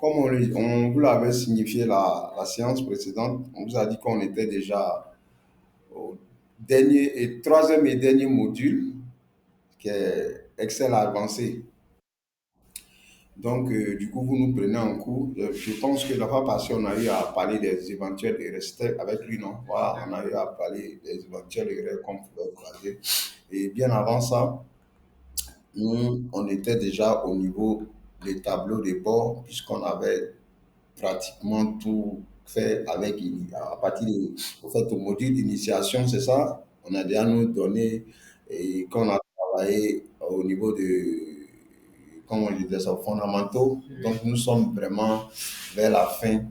comme on vous l'avait signifié la séance précédente, on vous a dit qu'on était déjà au dernier et troisième et dernier module, qui est Excel avancé. Donc, du coup, vous nous prenez en cours. Je pense que la fois passée, on a eu à parler des éventuels erreurs. C'était avec lui, non? Voilà, on a eu à parler des éventuelles erreurs qu'on pouvait croiser. Et bien avant ça, nous, on était déjà au niveau des tableaux de bord, puisqu'on avait pratiquement tout fait avec, à partir de, au fait, au module d'initiation, c'est ça? On a déjà nous donné et qu'on a travaillé au niveau de, comment je disais ça, fondamentaux. Donc, nous sommes vraiment vers la fin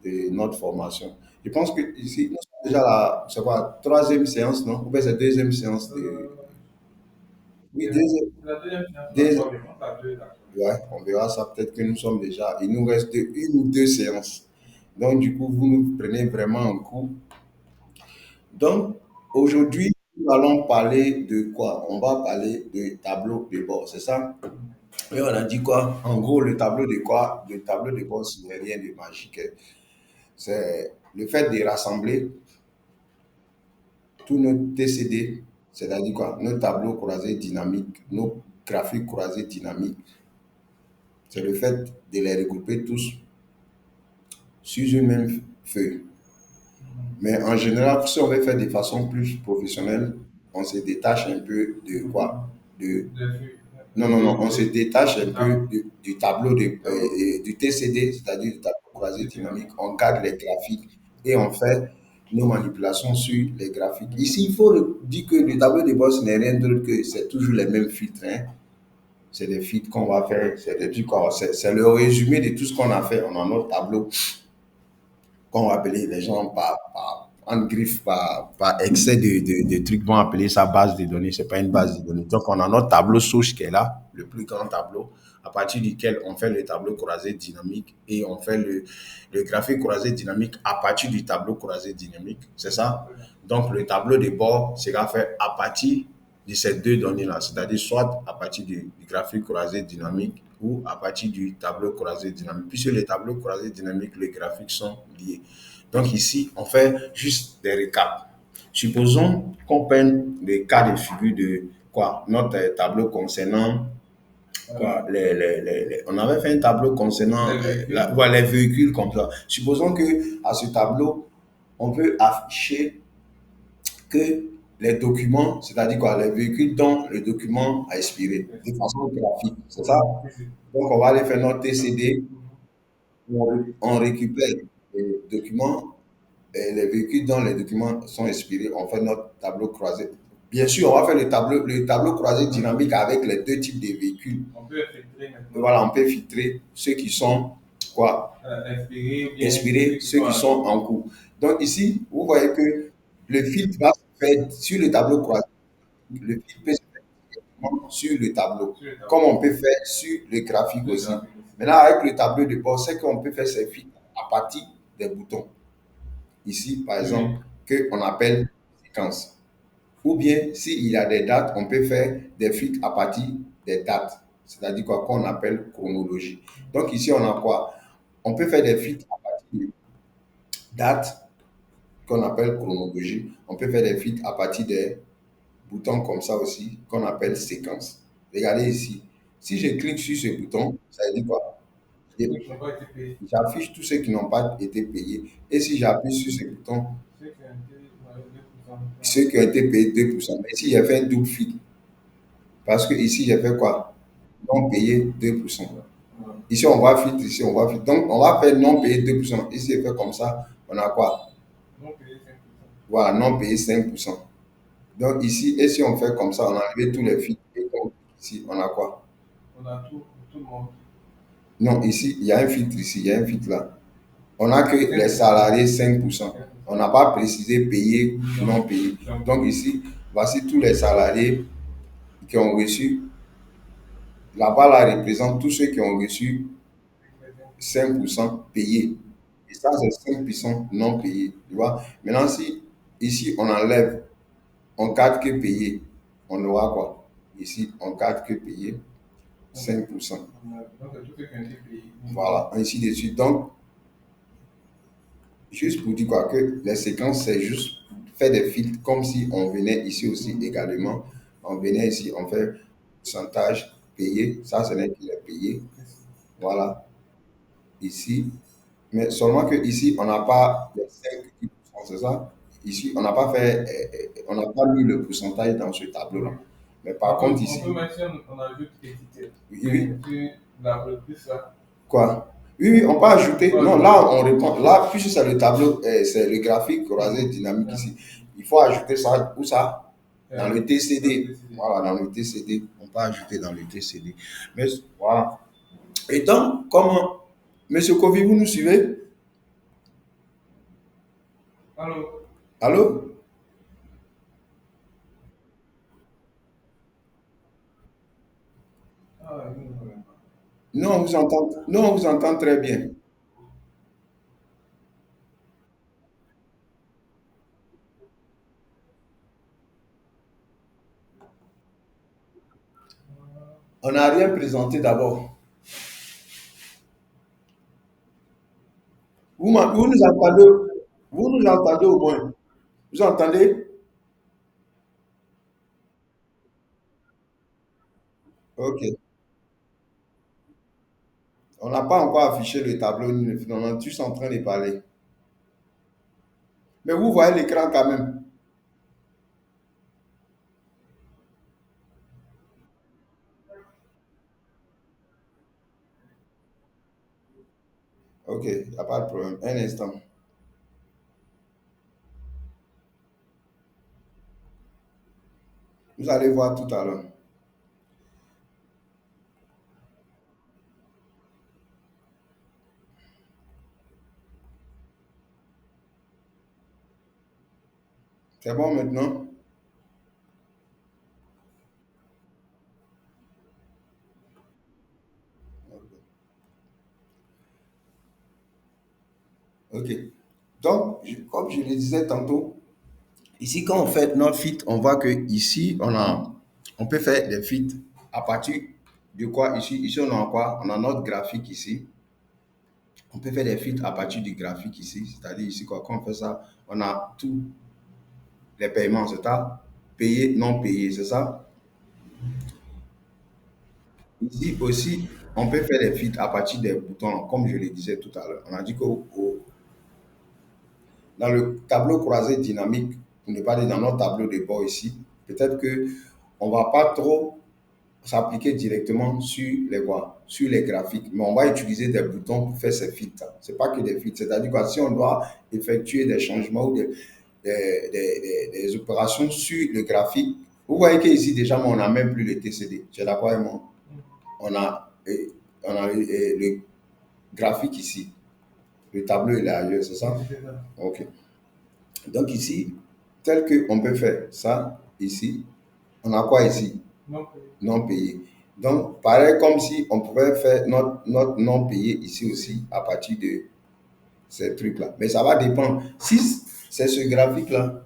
de notre formation. Je pense que ici, nous sommes déjà la, c'est quoi, troisième séance, non? Ou bien c'est deuxième séance de, oui, deuxième, ouais, on verra ça. Peut-être que nous sommes déjà. Il nous reste une ou deux séances. Donc, du coup, vous nous prenez vraiment en cours. Donc, aujourd'hui, nous allons parler de quoi? On va parler de tableau de bord, c'est ça? Et on a dit quoi? En gros, le tableau de quoi? Le tableau de bord, ce n'est rien de magique. C'est le fait de rassembler tous nos TCD, c'est-à-dire quoi? Nos tableaux croisés dynamiques, nos graphiques croisés dynamiques. C'est le fait de les regrouper tous sur une même feuille. Mais en général, si on veut faire de façon plus professionnelle, on se détache un peu de quoi? De, non, non, non, on se détache un peu du tableau du TCD, c'est-à-dire du tableau croisé dynamique. On garde les graphiques et on fait nos manipulations sur les graphiques. Ici, il faut dire que le tableau de bord, ce n'est rien d'autre que c'est toujours les mêmes filtres, hein. C'est des filtres qu'on va faire, c'est des trucs, c'est le résumé de tout ce qu'on a fait. On a notre tableau qu'on va appeler les gens en griffe, par excès de trucs, vont appeler ça base de données. C'est pas une base de données. Donc, on a notre tableau souche qui est là, le plus grand tableau, à partir duquel on fait le tableau croisé dynamique et on fait le graphique croisé dynamique à partir du tableau croisé dynamique. C'est ça? Donc, le tableau de bord sera fait à partir de ces deux données-là, c'est-à-dire soit à partir du graphique croisé dynamique ou à partir du tableau croisé dynamique. Puisque les tableaux croisés dynamiques, les graphiques sont liés. Donc ici, on fait juste des récaps. Supposons qu'on prenne les cas de figure de quoi, notre tableau concernant quoi, on avait fait un tableau concernant les véhicules comme ça. Supposons que à ce tableau, on veut afficher que les documents, c'est-à-dire quoi, les véhicules dont le document a expiré de façon graphique. C'est ça? Donc, on va aller faire notre TCD, on récupère les documents, et les véhicules dont les documents sont expirés, on fait notre tableau croisé. Bien sûr, on va faire le tableau croisé dynamique avec les deux types de véhicules. Voilà, on peut filtrer ceux qui sont quoi, expirés, ceux qui sont en cours. Donc ici, vous voyez que le filtre va se faire sur le tableau croisé. Le filtre peut se faire directement sur le tableau, comme on peut faire sur le graphique aussi. Maintenant, avec le tableau de bord, c'est qu'on peut faire ces filtres à partir des boutons. Ici, par exemple, qu'on appelle séquence. Ou bien, s'il y a des dates, on peut faire des filtres à partir des dates, c'est-à-dire quoi, qu'on appelle chronologie. Donc ici, on a quoi? On peut faire des filtres à partir de dates, qu'on appelle chronologie. On peut faire des filtres à partir des boutons comme ça aussi, qu'on appelle séquence. Regardez ici. Si je clique sur ce bouton, ça veut dire quoi? J'affiche tous ceux qui n'ont pas été payés. Et si j'appuie sur ce bouton, ceux qui ont été payés 2%. Mais si j'ai fait un double filtre, parce que ici j'ai fait quoi? Non payé 2%. Ici on va filtre, ici on va filtre. Donc on va faire non payé 2%. Ici j'ai fait comme ça, on a quoi? Voilà, non payé 5%. Donc ici, et si on fait comme ça, on a enlevé tous les filtres. Et donc ici, on a quoi? Non, ici, il y a un filtre ici, il y a un filtre là. On n'a que les salariés 5%. On n'a pas précisé payé ou non payé. Donc ici, voici tous les salariés qui ont reçu. La barre là représente tous ceux qui ont reçu 5% payés. Et ça, c'est 5% non payés. Tu vois? Maintenant, si ici, on enlève, on garde que payé, on aura quoi? Ici, on garde que payé. 5%. Voilà, ainsi de suite. Donc, juste pour dire quoi, que les séquences, c'est juste faire des filtres comme si on venait ici aussi également. On venait ici, on fait pourcentage payé. Ça, ce n'est qu'il est payé. Voilà, ici. Mais seulement que ici, on n'a pas les 5%, c'est ça? Ici, on n'a pas fait, on n'a pas mis le pourcentage dans ce tableau-là. Mais par contre, ici, on peut mettre, on ajoute étiquette. Oui, oui. Tu l'as repris ça. Quoi? Oui, oui, on peut ajouter. Non, là, on répond. Là, puisque c'est le tableau, c'est le graphique croisé dynamique ici. Il faut ajouter ça. Où ça? Dans le TCD. Voilà, dans le TCD. On peut ajouter dans le TCD. Mais voilà. Et donc, comment, Monsieur Kovi, vous nous suivez? Allô? Allô? Non, on vous entend, non, on vous entend très bien. On n'a rien présenté d'abord. Vous nous entendez? Vous nous entendez au moins? Vous entendez? Ok. On n'a pas encore affiché le tableau, on est tous en train de parler. Mais vous voyez l'écran quand même. Ok, il n'y a pas de problème. Un instant. Vous allez voir tout à l'heure. C'est bon maintenant? Ok. Donc, comme je le disais tantôt, ici, quand on fait notre fit, on voit que ici, on peut faire des fits à partir de quoi ici? Ici, on a quoi? On a notre graphique ici. On peut faire des fits à partir du graphique ici. C'est-à-dire ici, quoi, quand on fait ça, on a tous les paiements, c'est ça? Payé, non payé, c'est ça? Ici aussi, on peut faire des fits à partir des boutons, comme je le disais tout à l'heure. On a dit que dans le tableau croisé dynamique, pour ne pas dire dans notre tableau de bord ici, peut-être que on ne va pas trop s'appliquer directement sur les quoi, sur les graphiques, mais on va utiliser des boutons pour faire ces fits. Ce n'est pas que des fits, c'est-à-dire que si on doit effectuer des changements ou des opérations sur le graphique, vous voyez qu'ici déjà, on n'a même plus le TCD. Tu es d'accord avec moi? On a, on a le graphique ici. Le tableau il est ailleurs, c'est ça? Ok. Donc ici, tel qu'on peut faire ça ici, on a quoi ici? Non payé. Donc, pareil comme si on pouvait faire notre non payé ici aussi à partir de ces trucs-là. Mais ça va dépendre. Si c'est ce graphique-là,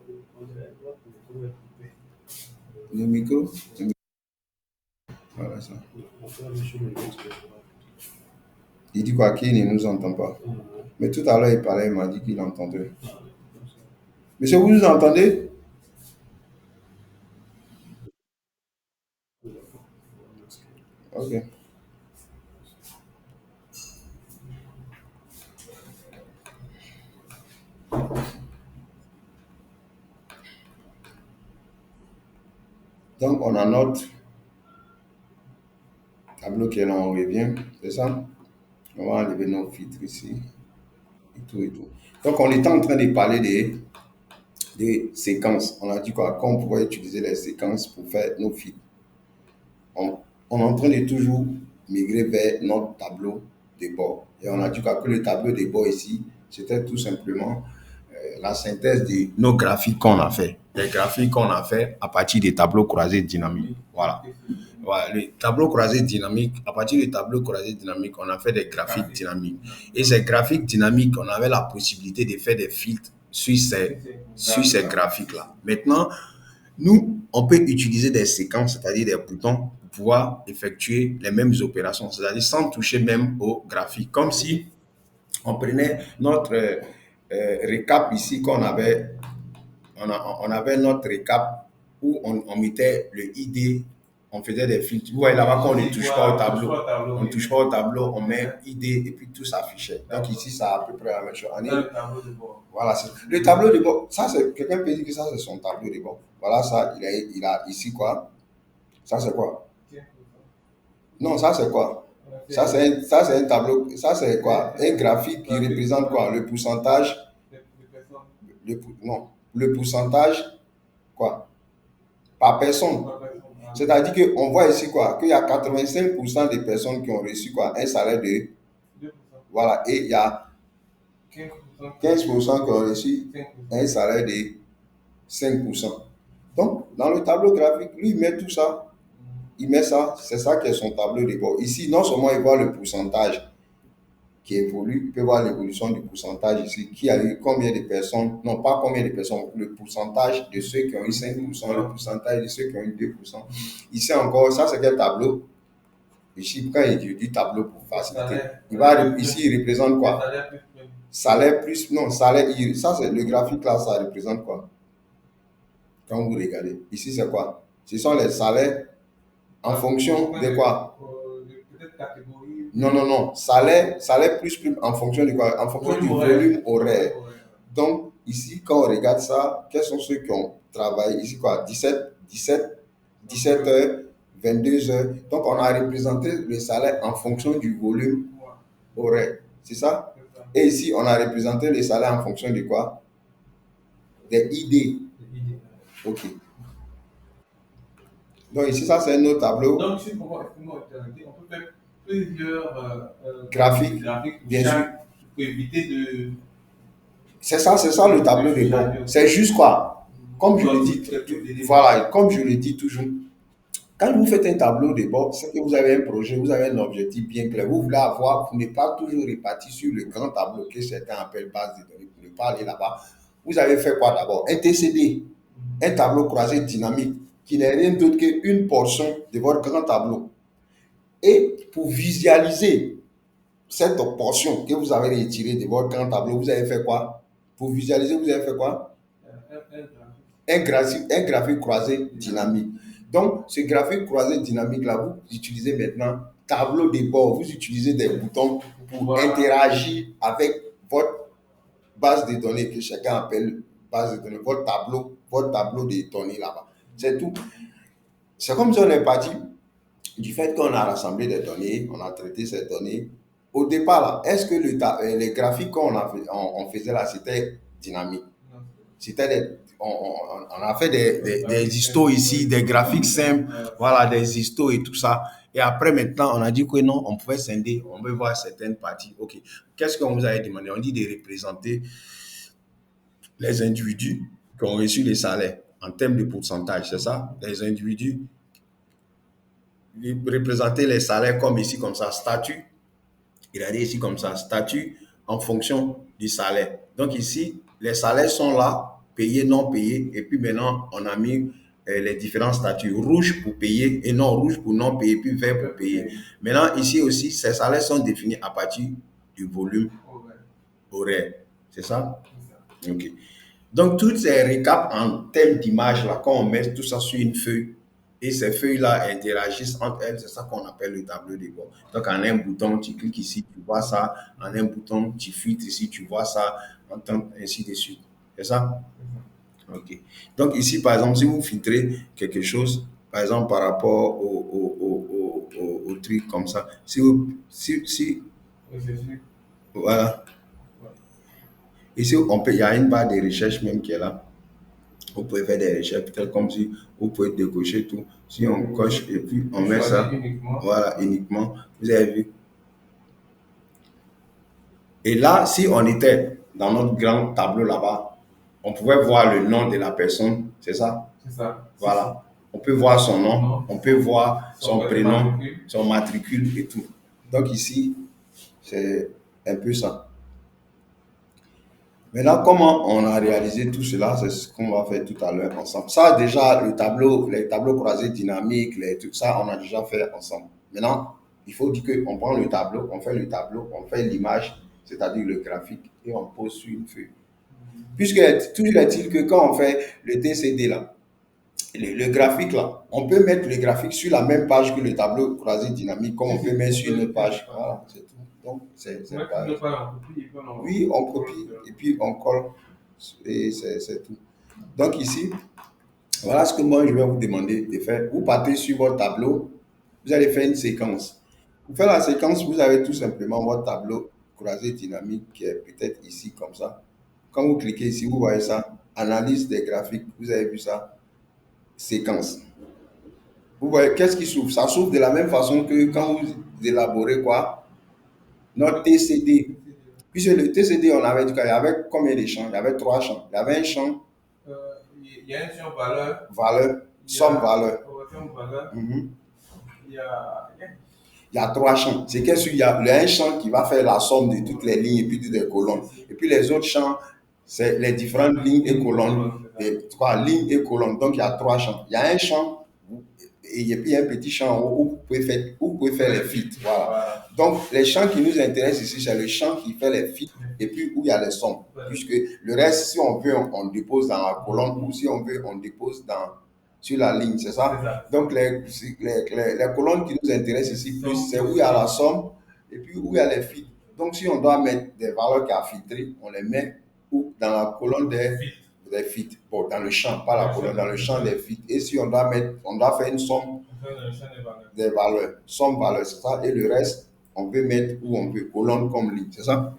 le micro, voilà ça. Il dit quoi? Qu'il ne nous entend pas. Mais tout à l'heure, il parlait, il m'a dit qu'il entendait. Monsieur, vous nous entendez? Ok. Donc, on a notre tableau qui est là, on revient, c'est ça? On va enlever nos filtres ici, et tout et tout. Donc, on était en train de parler des séquences. On a dit quoi? Qu'on pourrait utiliser les séquences pour faire nos filtres. On, on est en train de toujours migrer vers notre tableau de bord. Et on a dit quoi? Que le tableau de bord ici, c'était tout simplement la synthèse de nos graphiques qu'on a fait. Les graphiques qu'on a fait à partir des tableaux croisés dynamiques. Voilà. Voilà, le tableau croisé dynamique, à partir du tableau croisé dynamique, on a fait des graphiques dynamiques. Et ces graphiques dynamiques, on avait la possibilité de faire des filtres sur ces graphiques-là. Maintenant, nous, on peut utiliser des séquences, c'est-à-dire des boutons, pour pouvoir effectuer les mêmes opérations, c'est-à-dire sans toucher même au graphique. Comme si on prenait notre récap ici qu'on avait, on avait notre récap où on mettait le ID, on faisait des filtres. Vous voyez là-bas qu'on ne touche pas au tableau. On ne touche pas au tableau, on met ID et puis tout s'affichait. Donc ici, c'est à peu près la même chose. Voilà, le tableau de bord, ça c'est, quelqu'un peut dire que ça c'est son tableau de bord. Voilà, ça, il a ici quoi? Ça c'est quoi? Non, ça c'est quoi? Ça c'est un tableau, ça c'est quoi? Un graphique qui représente quoi? Le pourcentage, non, le pourcentage quoi? Par personne. C'est-à-dire qu'on voit ici quoi? Qu'il y a 85% des personnes qui ont reçu quoi? Un salaire de, voilà, et il y a 15% qui ont reçu un salaire de 5%. Donc, dans le tableau graphique, lui, il met tout ça. Il met ça, c'est ça qui est son tableau de bord. Ici, non seulement il voit le pourcentage qui évolue, il peut voir l'évolution du pourcentage ici, qui a eu combien de personnes, non pas combien de personnes, le pourcentage de ceux qui ont eu 5%, le pourcentage de ceux qui ont eu 2%. Ici encore, ça c'est quel tableau? Ici, quand il dit tableau pour faciliter, ici il représente quoi? Salaire plus, non, salaire, ça c'est le graphique là, ça représente quoi? Quand vous regardez, ici c'est quoi? Ce sont les salaires en fonction de quoi? Non, non, non. Salaire plus prime en fonction de quoi? En fonction du volume horaire. Donc, ici, quand on regarde ça, quels sont ceux qui ont travaillé ici quoi? 17 heures, 22 heures. Donc, on a représenté le salaire en fonction du volume horaire. C'est ça? Et ici, on a représenté le salaire en fonction de quoi? Des ID. Ok. Donc ici, ça c'est un autre tableau. Donc ici, on peut faire plusieurs graphiques, bien sûr. Pour éviter de... C'est ça le tableau de bord. C'est juste quoi? Comme je le dis, voilà, comme je le dis toujours, quand vous faites un tableau de bord, c'est que vous avez un projet, vous avez un objectif bien clair. Vous voulez avoir, vous n'êtes pas toujours réparti sur le grand tableau que certains appellent base de données, pour ne pas aller là-bas. Vous avez fait quoi d'abord? Un TCD, un tableau croisé dynamique, qui n'est rien d'autre qu'une portion de votre grand tableau. Et pour visualiser cette portion que vous avez retirée de votre grand tableau, vous avez fait quoi? Pour visualiser, vous avez fait quoi? Un graphique croisé dynamique. Donc, ce graphique croisé dynamique-là, vous utilisez maintenant tableau de bord, vous utilisez des boutons pour interagir avec votre base de données que chacun appelle base de données, votre tableau de données là-bas. C'est tout. C'est comme si on est parti du fait qu'on a rassemblé des données, on a traité ces données. Au départ, là, est-ce que les graphiques on faisait là, c'était dynamique? On a fait des histos ici, des graphiques simples, voilà, des histos et tout ça. Et après, maintenant, on a dit que non, on pouvait scinder, on veut voir certaines parties. OK. Qu'est-ce qu'on vous avait demandé? On dit de représenter les individus qui ont reçu les salaires en termes de pourcentage, c'est ça? Les individus, représenter les salaires comme ici, comme ça, statut. Il a dit ici comme ça, statut en fonction du salaire. Donc ici, les salaires sont là, payés, non payés. Et puis maintenant, on a mis les différents statuts. Rouge pour payer et non rouge pour non payer, puis vert pour payer. Maintenant, ici aussi, ces salaires sont définis à partir du volume horaire. C'est ça? OK. Donc, toutes ces récaps en termes d'image, là, quand on met tout ça sur une feuille, et ces feuilles-là interagissent entre elles, c'est ça qu'on appelle le tableau de bord. Donc, en un bouton, tu cliques ici, tu vois ça. En un bouton, tu filtres ici, tu vois ça. Ainsi de suite. C'est ça? OK. Donc, ici, par exemple, si vous filtrez quelque chose, par exemple, par rapport au truc comme ça, voilà. Ici, il y a une barre de recherche même qui est là. Vous pouvez faire des recherches, peut-être comme si vous pouvez décocher tout. Si on coche et puis on met ça, voilà, uniquement, vous avez vu. Et là, si on était dans notre grand tableau là-bas, on pouvait voir le nom de la personne, c'est ça? C'est ça. Voilà. On peut voir son nom, on peut voir son prénom, son matricule et tout. Donc ici, c'est un peu ça. Maintenant, comment on a réalisé tout cela, c'est ce qu'on va faire tout à l'heure ensemble. Ça, déjà, le tableau, les tableaux croisés dynamiques, tout ça, on a déjà fait ensemble. Maintenant, il faut dire qu'on prend le tableau, on fait l'image, c'est-à-dire le graphique, et on pose sur une feuille. Puisque toujours est-il que quand on fait le TCD là, le graphique là, on peut mettre le graphique sur la même page que le tableau croisé dynamique, comme on peut mettre sur une autre page. Voilà, c'est tout. Donc, c'est pas. Oui, on copie et puis on colle et c'est tout. Donc ici, voilà ce que moi je vais vous demander de faire. Vous partez sur votre tableau, vous allez faire une séquence. Pour faire la séquence, vous avez tout simplement votre tableau croisé dynamique qui est peut-être ici comme ça. Quand vous cliquez ici, vous voyez ça, analyse des graphiques, vous avez vu ça, séquence. Vous voyez, qu'est-ce qui s'ouvre? Ça s'ouvre de la même façon que quand vous élaborez quoi? Notre TCD. Puisque le TCD, on avait dit qu'il y avait combien de champs? Il y avait trois champs. Il y avait un champ il y a un champ valeur, somme valeur. Mhm. Il y a, il y a trois champs. C'est qu'il y a un champ qui va faire la somme de toutes les lignes et puis toutes les colonnes. Et puis les autres champs, c'est les différentes lignes et colonnes. Les trois lignes et colonnes. Donc il y a trois champs. Il y a un champ et puis il y a un petit champ où vous pouvez faire les feats. Voilà. Donc les champs qui nous intéressent ici, c'est le champ qui fait les feats et puis où il y a les sommes. Puisque le reste, si on veut, on dépose dans la colonne ou si on veut, on dépose sur la ligne, c'est ça? Donc les colonnes qui nous intéressent ici plus, c'est où il y a la somme et puis où il y a les feats. Donc si on doit mettre des valeurs qui a filtré, on les met où? Dans la colonne des feats. Bon, dans le champ, pas la colonne, dans le champ des feats. Et si on doit faire une somme des valeurs, somme valeur, c'est ça. Et le reste, on peut mettre où on veut, colonne comme ligne, c'est ça?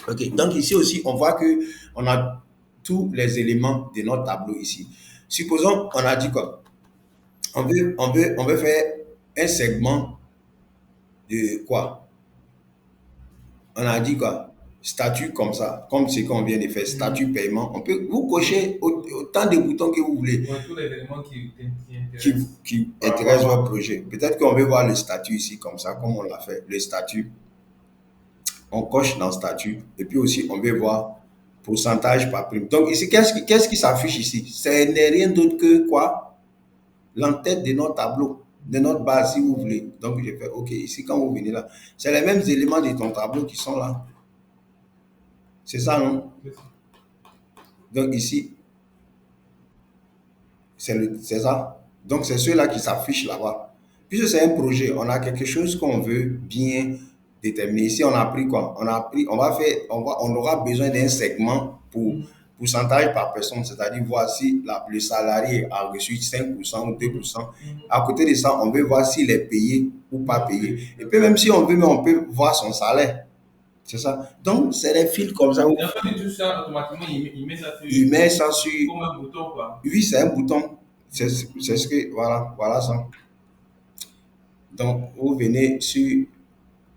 Ok, donc ici aussi, on voit que on a tous les éléments de notre tableau ici. Supposons, on a dit quoi? On veut faire un segment de quoi? On a dit quoi? Statut comme ça, comme ce qu'on vient de faire, statut paiement. On peut vous cocher autant de boutons que vous voulez. Ouais, tous les éléments qui intéressent votre projet. Peut-être qu'on veut voir le statut ici comme ça, comme on l'a fait. Le statut, on coche dans statut et puis aussi on veut voir pourcentage par prime. Donc ici, qu'est-ce qui s'affiche ici? Ce n'est rien d'autre que quoi? L'entête de notre tableau, de notre base, si vous voulez. Donc, je fais OK. Ici, quand vous venez là, c'est les mêmes éléments de ton tableau qui sont là. C'est ça, non? Donc, ici, c'est ça. Donc, c'est ceux-là qui s'affichent là-bas. Puisque c'est un projet, on a quelque chose qu'on veut bien déterminer. Ici, on a pris quoi? On aura besoin d'un segment pour pourcentage par personne, c'est-à-dire voir si le salarié a reçu 5% ou 2%. À côté de ça, on veut voir s'il est payé ou pas payé. Et puis même si on veut, mais on peut voir son salaire. C'est ça. Donc, c'est des fils comme ça. Et après, tout ça, automatiquement, il met ça sur. Comme un bouton, quoi. Oui, c'est un bouton. C'est ce que. Voilà ça. Donc, vous venez sur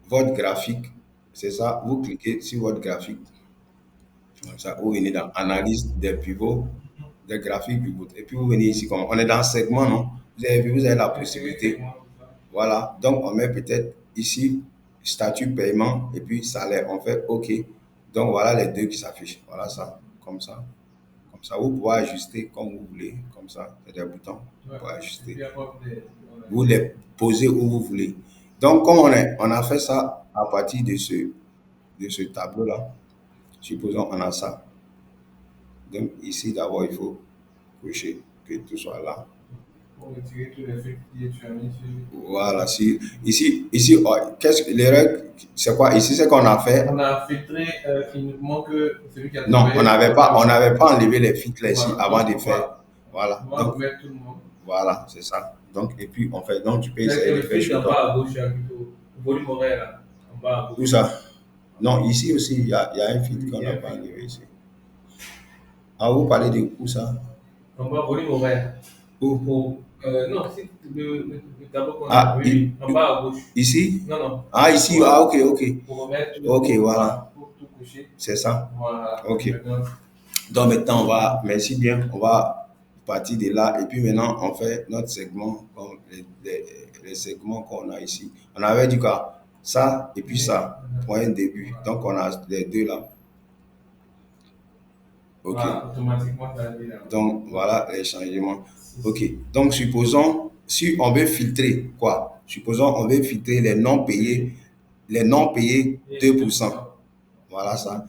votre graphique. C'est ça. Vous cliquez sur votre graphique. Comme ça, vous venez dans analyse des pivots, des graphiques pivots. Et puis, vous venez ici. Comme on est dans segment, non? Vous avez la possibilité. Voilà. Donc, on met peut-être ici statut paiement et puis salaire. On fait OK. Donc, voilà les deux qui s'affichent. Voilà ça. Comme ça. Comme ça, vous pouvez ajuster comme vous voulez. Comme ça. C'est des boutons. Vous pouvez ajuster. Vous les posez où vous voulez. Donc, comme on a fait ça à partir de ce tableau-là, supposons on a ça. Donc, ici, d'abord, il faut cocher que tout soit là. Pour retirer tous les trucs qui tu as mis sur. Voilà, ici oh, l'erreur, c'est quoi? Ici, c'est qu'on a fait. On a filtré uniquement que celui qui a. Non, on n'avait pas enlevé les filtres ici avant de faire. Voilà. Donc, tout le monde. Voilà, c'est ça. Donc, et puis, on fait. Donc, tu peux essayer de faire chez toi. En bas à gauche, il y a plutôt volume horaire là. En bas à gauche. Où ça? Non, ici aussi, il y a un filtre qu'on n'a pas enlevé ici. Ah, vous parlez de où ça? En bas, volume horaire. Où? Non, c'est le tableau qu'on a. Oui, en bas à gauche. Ici? Non. Ah, ici, voilà. Ok. Pour remettre ok, voilà. Pour tout coucher. C'est ça? Voilà. Ok. Donc maintenant, merci bien, on va partir de là et puis maintenant, on fait notre segment, comme les segments qu'on a ici. On avait dit quoi? Ça et puis ça, pour un début. Donc on a les deux là. OK. Voilà, automatiquement, ça arrive là. Donc, voilà les changements. OK. Donc, supposons, si on veut filtrer, quoi? Supposons, on veut filtrer les non payés 2%. Voilà ça.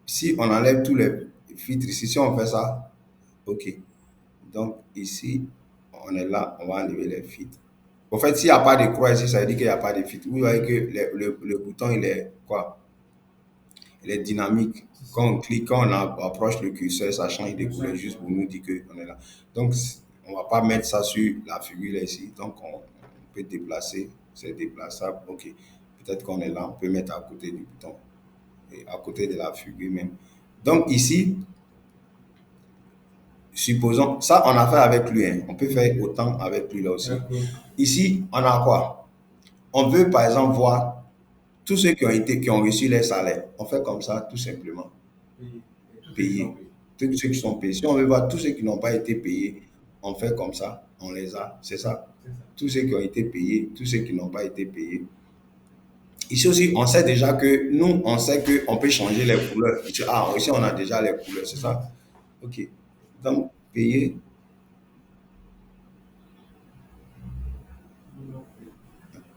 Si on enlève tous les filtres ici, si on fait ça, OK. Donc, ici, on est là, on va enlever les filtres. En fait, s'il n'y a pas de croix ici, ça veut dire qu'il n'y a pas de filtre. Vous voyez que le bouton, il est quoi? Il est dynamique. Quand on clique, quand on approche le curseur, ça change de couleur juste pour nous dire qu'on est là. Donc, on ne va pas mettre ça sur la figure là, ici. Donc, on peut déplacer. C'est déplaçable. OK. Peut-être qu'on est là, on peut mettre à côté du bouton et à côté de la figure même. Donc, ici, supposons, ça, on a fait avec lui. Hein. On peut faire autant avec lui là aussi. Ici, on a quoi? On veut, par exemple, voir tous ceux qui ont reçu les salaires. On fait comme ça, tout simplement. Payés. Tous ceux qui sont payés. Si on veut voir tous ceux qui n'ont pas été payés, on fait comme ça, on les a. C'est ça. Tous ceux qui ont été payés, tous ceux qui n'ont pas été payés. Ici aussi, on sait déjà que nous, on sait qu'on peut changer les couleurs. Ah, ici, on a déjà les couleurs, c'est ça? OK. Donc, payer.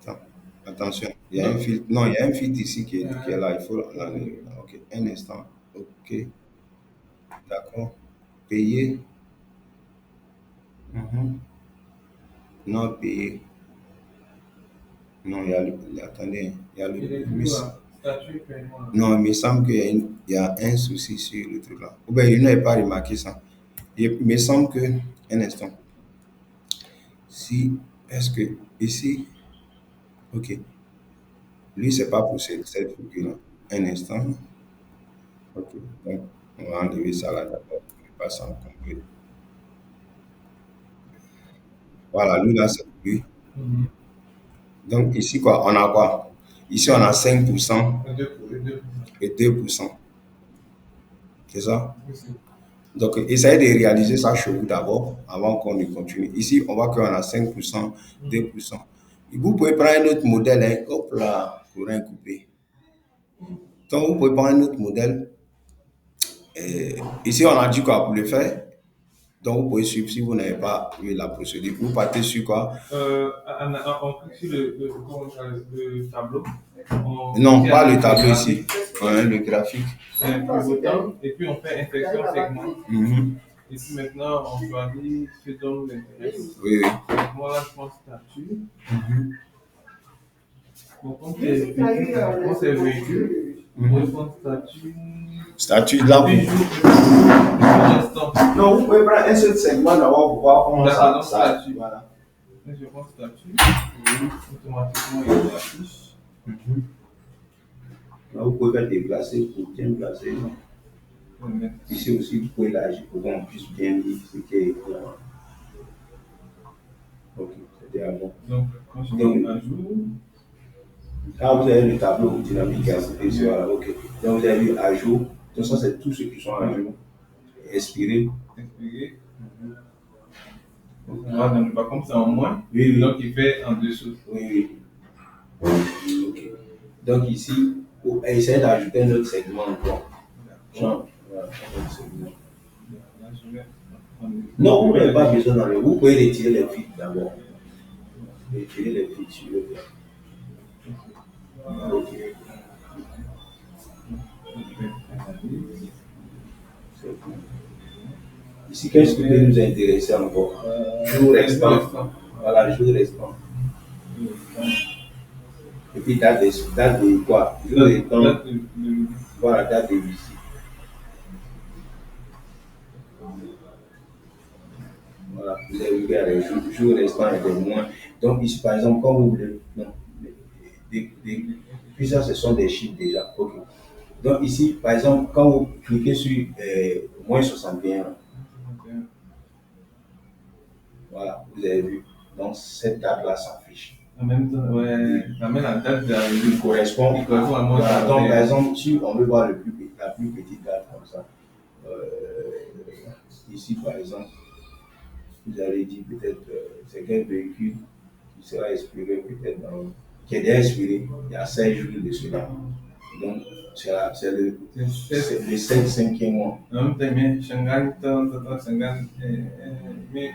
Attends, attention, il y a un filtre. Non, il y a un filtre ici qui est là. Il faut l'enlever. OK, un instant. OK, d'accord. Payer. Mhm. Non payé. Non, attendez, il y a non, il me semble il y a un souci sur le truc là. Ou bien, il n'avait pas remarqué ça. Il me semble que, un instant, si, est-ce que, ici, ok, lui, c'est pas pour cette figure là. Un instant, ok, donc, on va enlever ça là d'abord. Pas ça complet. Voilà, lui là, c'est lui. Donc, ici, quoi, on a quoi? Ici, on a 5% et 2%. C'est ça? Donc, essayez de réaliser ça chez vous d'abord, avant qu'on ne continue. Ici, on voit qu'on a 5%, 2%. Et vous pouvez prendre un autre modèle, hein, hop là, pour un coupé. Donc, vous pouvez prendre un autre modèle. Ici, on a dit quoi pour le faire. Donc, vous pouvez suivre si vous n'avez pas vu la procédure. Vous partez sur quoi? On clique sur le tableau. Non, pas le tableau ici. Ouais, le graphique. Pivotant, et puis on fait inflexion segment. Et puis maintenant, on choisit ce dont nous intéresse. Oui, oui. Donc, moi, là, je prends statut. Donc, on c'est véhicule. On prend statut. Statut là. Non, vous pouvez prendre un seul segment d'abord pour voir comment ça. Statut. Voilà. Je prends statut. Automatiquement, il s'affiche. Là, vous pouvez faire déplacer pour bien placer. Ici aussi, vous pouvez l'agir pour qu'on puisse bien lire ce qui est écrit. Ok, c'était avant. Donc, quand je mets un jour. Ah, vous avez le tableau dynamique à côté, voilà, ok. Donc, vous avez vu à jour. Donc, ça, c'est tous ceux qui sont à jour. Expirer. Expirer. Donc, moi, dans le bas, comme c'est en moins, oui, oui. Donc il fait en dessous. Oui, oui. Ok. Donc, ici, vous essayez d'ajouter un autre segment encore. Genre, voilà, un autre segment. Non, vous n'avez pas besoin d'enlever. Vous pouvez retirer les fils d'abord. Retirer les fils sur le plan. Ok. Ici, qu'est-ce qui peut nous intéresser encore? Jour restant. Voilà, jour restant. Et puis date de quoi? Jour restant. Voilà, date de visite. Voilà, vous avez vu les jours restants et des mois. Donc ici, par exemple, quand vous voulez, non, puis ça, ce sont des chiffres déjà. Ok. Donc ici, par exemple, quand vous cliquez sur moins 61, voilà, vous avez vu. Donc cette date-là s'affiche. En même temps, ouais, même la date d'arrivée correspond. Il correspond à moi. Voilà, donc par exemple, si on veut voir la plus petite date comme ça, ici par exemple, vous allez dire peut-être c'est quel véhicule qui sera expiré peut-être qui est déjà expiré il y a 16 jours de cela. Donc, c'est le 5e mois. Non, mais Shangan, Shangan, mais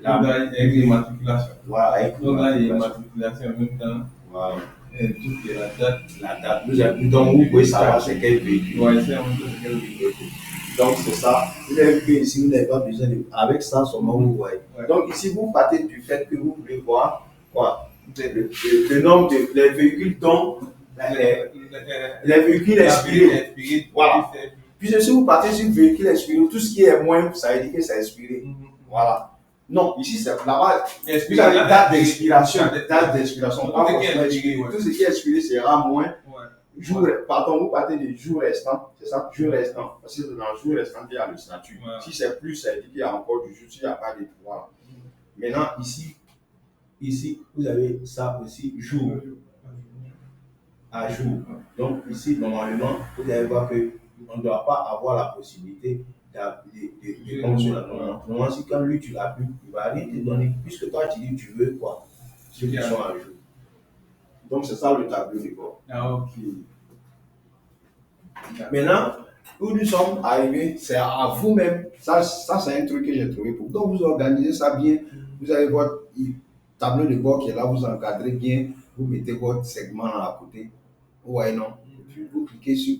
Là, là, avec l'immatriculation. voilà, avec Donc là, il y a l'immatriculation. l'immatriculation en même temps. Voilà. Et tout est la date. La date. Donc, vous pouvez savoir c'est quel véhicule. Ouais, c'est en même temps c'est quel véhicule. Donc, c'est ça. Vous avez vu que ici, vous n'avez pas besoin de. Avec ça, seulement vous voyez. Ouais. Donc, ici, vous partez du fait que vous voulez voir quoi le nombre de les véhicules dont les véhicules expirés. Voilà. Puis si vous partez sur véhicule expiré, tout ce qui est moins, ça veut dire que c'est expiré. Voilà. Non, ici c'est là-bas. Vous avez date d'expiration. Date d'expiration. Tout ce qui est expiré sera moins. Jour, pardon, vous partez des jours restants, c'est ça? Jour restant. Parce que dans le jour restant, il y a le statut. Si c'est plus, ça veut dire qu'il y a encore du jour, s'il n'y a pas de pouvoir. Maintenant, ici, vous avez ça aussi, jour à jour. Donc, ici, normalement, vous allez voir qu'on ne doit pas avoir la possibilité de prendre sur la norme. Normalement, si quand lui, tu l'as plus, il ne va rien te donner, puisque toi, tu dis, tu veux quoi? Ceux qui sont à jour. Donc, c'est ça le tableau de bord. Ah, ok. Maintenant, où nous sommes arrivés, c'est à vous-même. Ça c'est un truc que j'ai trouvé pour vous. Donc, vous organisez ça bien. Vous avez votre tableau de bord qui est là, vous encadrez bien. Vous mettez votre segment à côté. Vous voyez, non? Puis vous cliquez sur.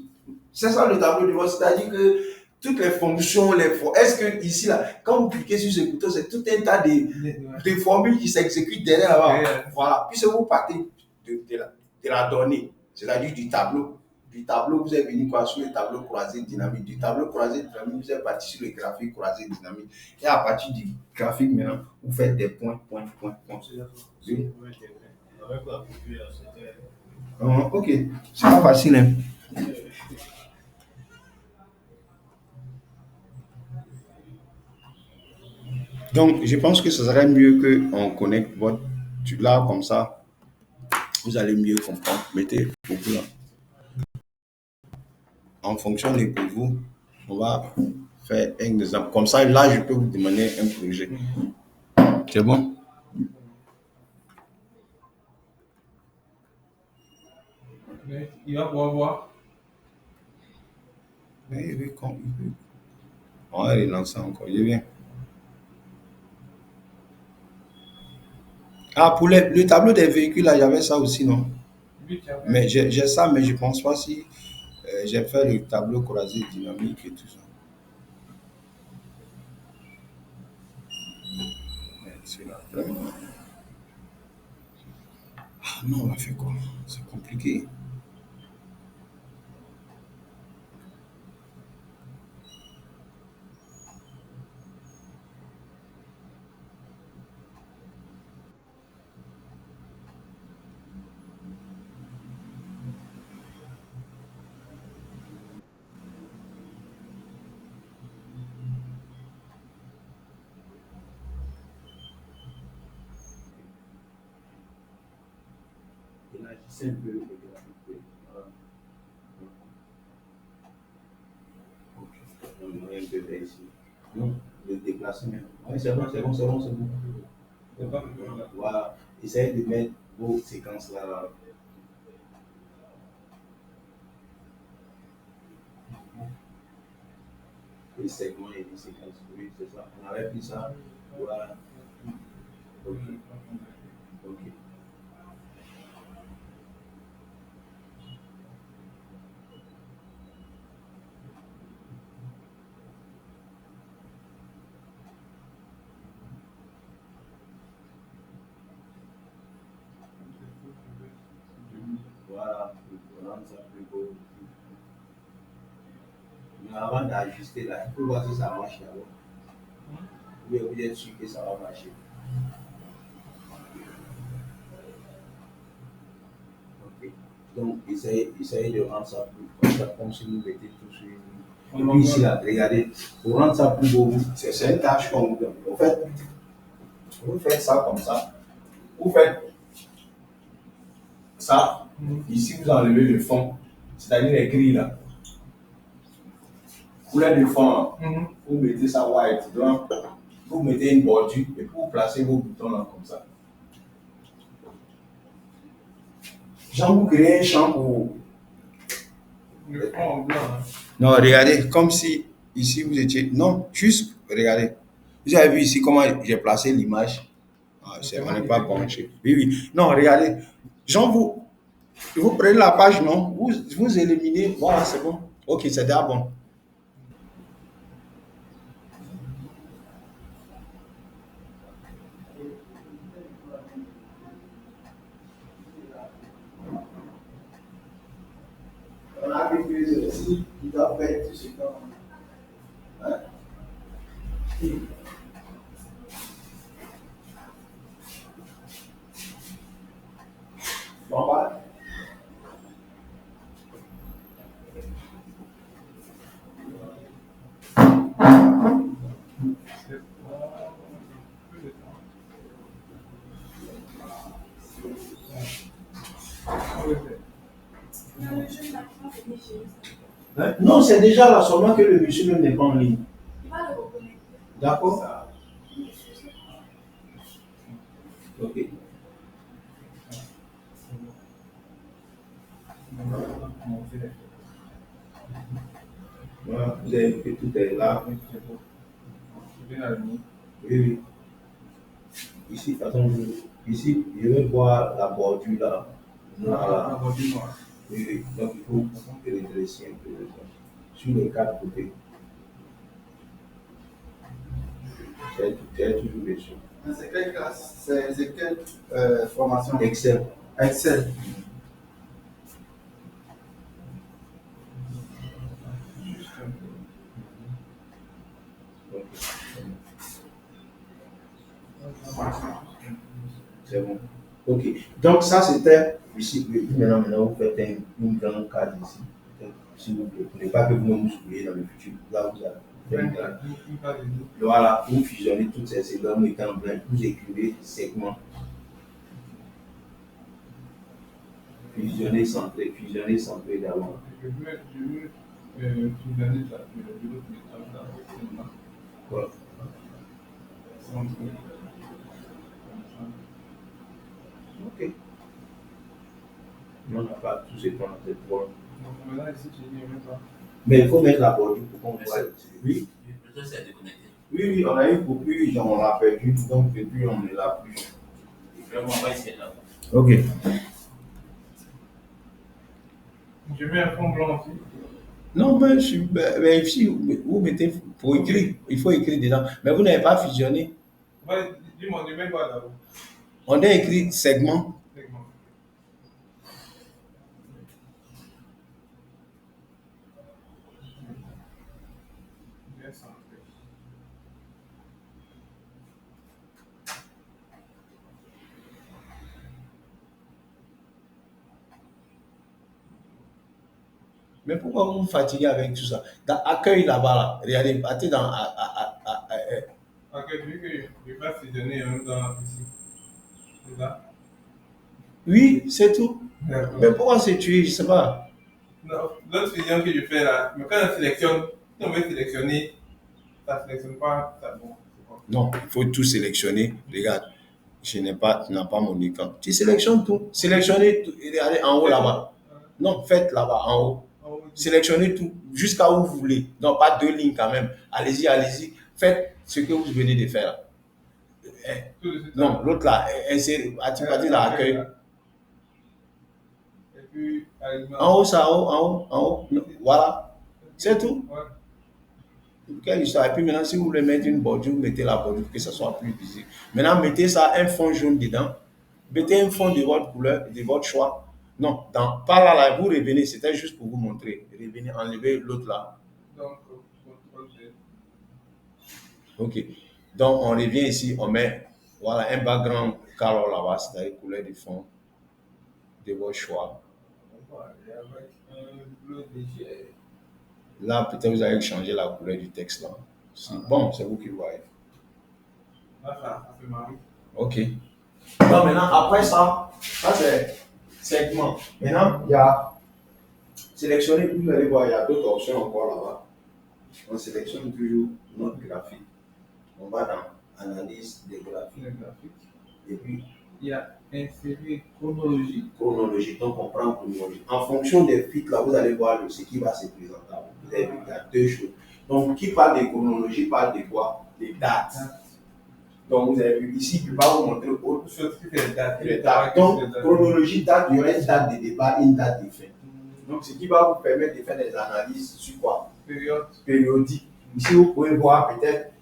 C'est ça le tableau de bord. C'est-à-dire que toutes les fonctions, est-ce que ici, là, quand vous cliquez sur ce bouton, c'est tout un tas de formules qui s'exécutent derrière là-bas. Voilà. Puis vous partez de la donnée, c'est-à-dire du tableau. Du tableau, vous êtes venu quoi sur le tableau croisé dynamique. Du tableau croisé dynamique, vous êtes parti sur le graphique croisé dynamique. Et à partir du graphique, maintenant, vous faites des points. Oui. Ok, c'est pas facile. Hein? Donc, je pense que ce serait mieux qu'on connecte votre. Là, comme ça, vous allez mieux comprendre. Mettez beaucoup là. En fonction de pour vous, on va faire un exemple. Comme ça, là, je peux vous demander un projet. C'est bon? Il va pouvoir voir. Mais il veut on va relancer encore. Je viens. Ah, pour le tableau des véhicules, là, il y avait ça aussi, non? Mais j'ai ça, mais je ne pense pas si j'ai fait le tableau croisé dynamique et tout ça. C'est là, vraiment. Ah non, on va faire quoi? C'est compliqué. Élargissez un peu le graphique. Voilà. Ok. On va un peu vers ici. Non, le déplacer même. Oui, c'est bon. Voilà. Essayez de mettre vos séquences là. Les segments et les séquences. Oui, c'est ça. On avait pris ça. Voilà. Ok. Ok. Voilà. On rendre ça plus beau. Mais avant d'ajuster là, il faut voir si ça marche d'abord. Vous êtes sûr que ça va marcher. Ok. Donc, essayez de rendre ça plus comme si vous mettez tout sur une. Et puis ici, là, regardez, pour rendre ça plus beau, c'est une tâche qu'on vous donne. En fait, vous faites ça comme ça. Vous faites ça. Ici, vous enlevez le fond, c'est-à-dire les grilles là. Vous l'avez le fond, vous mettez ça white. Donc, vous mettez une bordure et puis vous placez vos boutons là comme ça. Genre, vous créez un champ Le fond en blanc. Hein. Non, regardez, comme si ici vous étiez. Non, juste regardez. Vous avez vu ici comment j'ai placé l'image? Ah, C'est on moi n'est qui pas fais que. branché. Oui, oui. Non, regardez. Jean, vous prenez la page, non? Vous éliminez. Voilà, c'est bon. Ok, c'est déjà bon. On a vu aussi qui doit faire tout ce temps. Hein? Bon, bah. C'est pas. Peu de temps. Ah oui, Hein? Non, c'est déjà là, seulement que le monsieur même n'est pas en ligne. D'accord? Ok. monter les Voilà, vous avez vu que tout est là. oui, c'est beau. C'est bien aligné. Oui, oui. Ici, attends, ici, je vais voir la bordure là. Voilà. Ah, bordure noire. Oui, oui. Donc, il faut redresser un peu sur les quatre côtés. C'est toujours dessus. C'est quelle classe? C'est quelle formation? Excel. Excel. Juste un peu. Ok. C'est bon. Ok. Donc, ça, c'était ici. Oui, maintenant, vous faites une grande carte ici. S'il vous plaît. Pour ne pas que vous me souliez dans le futur. Là, vous avez une grande. Une carte de dos. Voilà, vous fusionnez toutes ces cellules étant blanc, vous écrivez segment. Fusionner, centré d'abord. Je veux fusionner ça, de l'autre métal là, c'est là. Voilà. Centre. Comme ça. Ok. On n'a pas tous ces points de trois. Donc maintenant ici, tu dis même pas. Mais il faut mettre la bordure pour qu'on voit. Oui, Peut-être c'est déconnecté. oui, on a eu beaucoup, oui, on l'a perdu, donc depuis on ne l'a plus. Vraiment, on va essayer là. Ok. Je mets un fond blanc aussi. Non, mais ici, vous mettez pour écrire, il faut écrire dedans. Mais vous n'avez pas fusionné. Ouais, dis-moi, ne mets pas là-haut. On a écrit segment. Segment. Bien centré. Mais pourquoi vous vous fatiguez avec tout ça? Dans accueil là-bas, là, regardez, partez dans. Ok, vu que je vais pas fusionner en même temps ici. C'est ça? Oui, c'est tout. Mais D'accord. pourquoi c'est tué? Je ne sais pas. Non, l'autre fusion que je fais là, mais quand on sélectionne, si on veut sélectionner, ça ne sélectionne pas, ça bon. C'est bon. Non, il faut tout sélectionner. Regarde, tu n'as pas mon écran. Tu sélectionnes tout. Sélectionnez tout. Et regardez en haut C'est là-bas. bon. Non, faites là-bas, en haut. En haut, ici. Sélectionnez tout, jusqu'à où vous voulez. Non, pas deux lignes quand même. Allez-y, allez-y. Faites ce que vous venez de faire là. Tout de suite. Non, l'autre là, insérez, partir dans l'accueil. Et puis, alignement. En haut, ça, en haut. Non, voilà. C'est tout. Ouais. Quelle histoire. Et puis maintenant, si vous voulez mettre une bordure, vous mettez la bordure pour que ça soit plus visible. Maintenant, mettez ça, un fond jaune dedans. Mettez un fond de votre couleur, de votre choix. Non, par là, là, vous revenez. C'était juste pour vous montrer. Revenez, enlevez l'autre là. Donc, contrôle Z. Ok. Donc, on revient ici, on met voilà, un background color là-bas, c'est-à-dire couleur de fond de votre choix. On va aller avec un bleu léger. Là, peut-être vous allez changer la couleur du texte là. Bon, c'est vous qui voyez. Là, ça fait marrer. Ok. Donc maintenant, après ça, ça c'est segment. Maintenant, il y a sélectionner, vous allez voir, il y a d'autres options encore là-bas. On sélectionne toujours notre graphique. On va dans analyse des graphiques. Le graphique. Et puis, Il y a inséré chronologie. Chronologie, donc on prend chronologie. En fonction des feats, là, vous allez voir ce qui va se présenter. Vous avez vu, il y a deux choses. Donc, qui parle de chronologie parle de quoi? Des dates. Donc, vous avez vu ici, je vais vous montrer autre Chose qui fait les dates. les dates. Donc, chronologie, date, il y aura une date de départ, une date de fin. Donc, ce qui va vous permettre de faire des analyses sur quoi? Période. Périodique. Ici, vous pouvez voir peut-être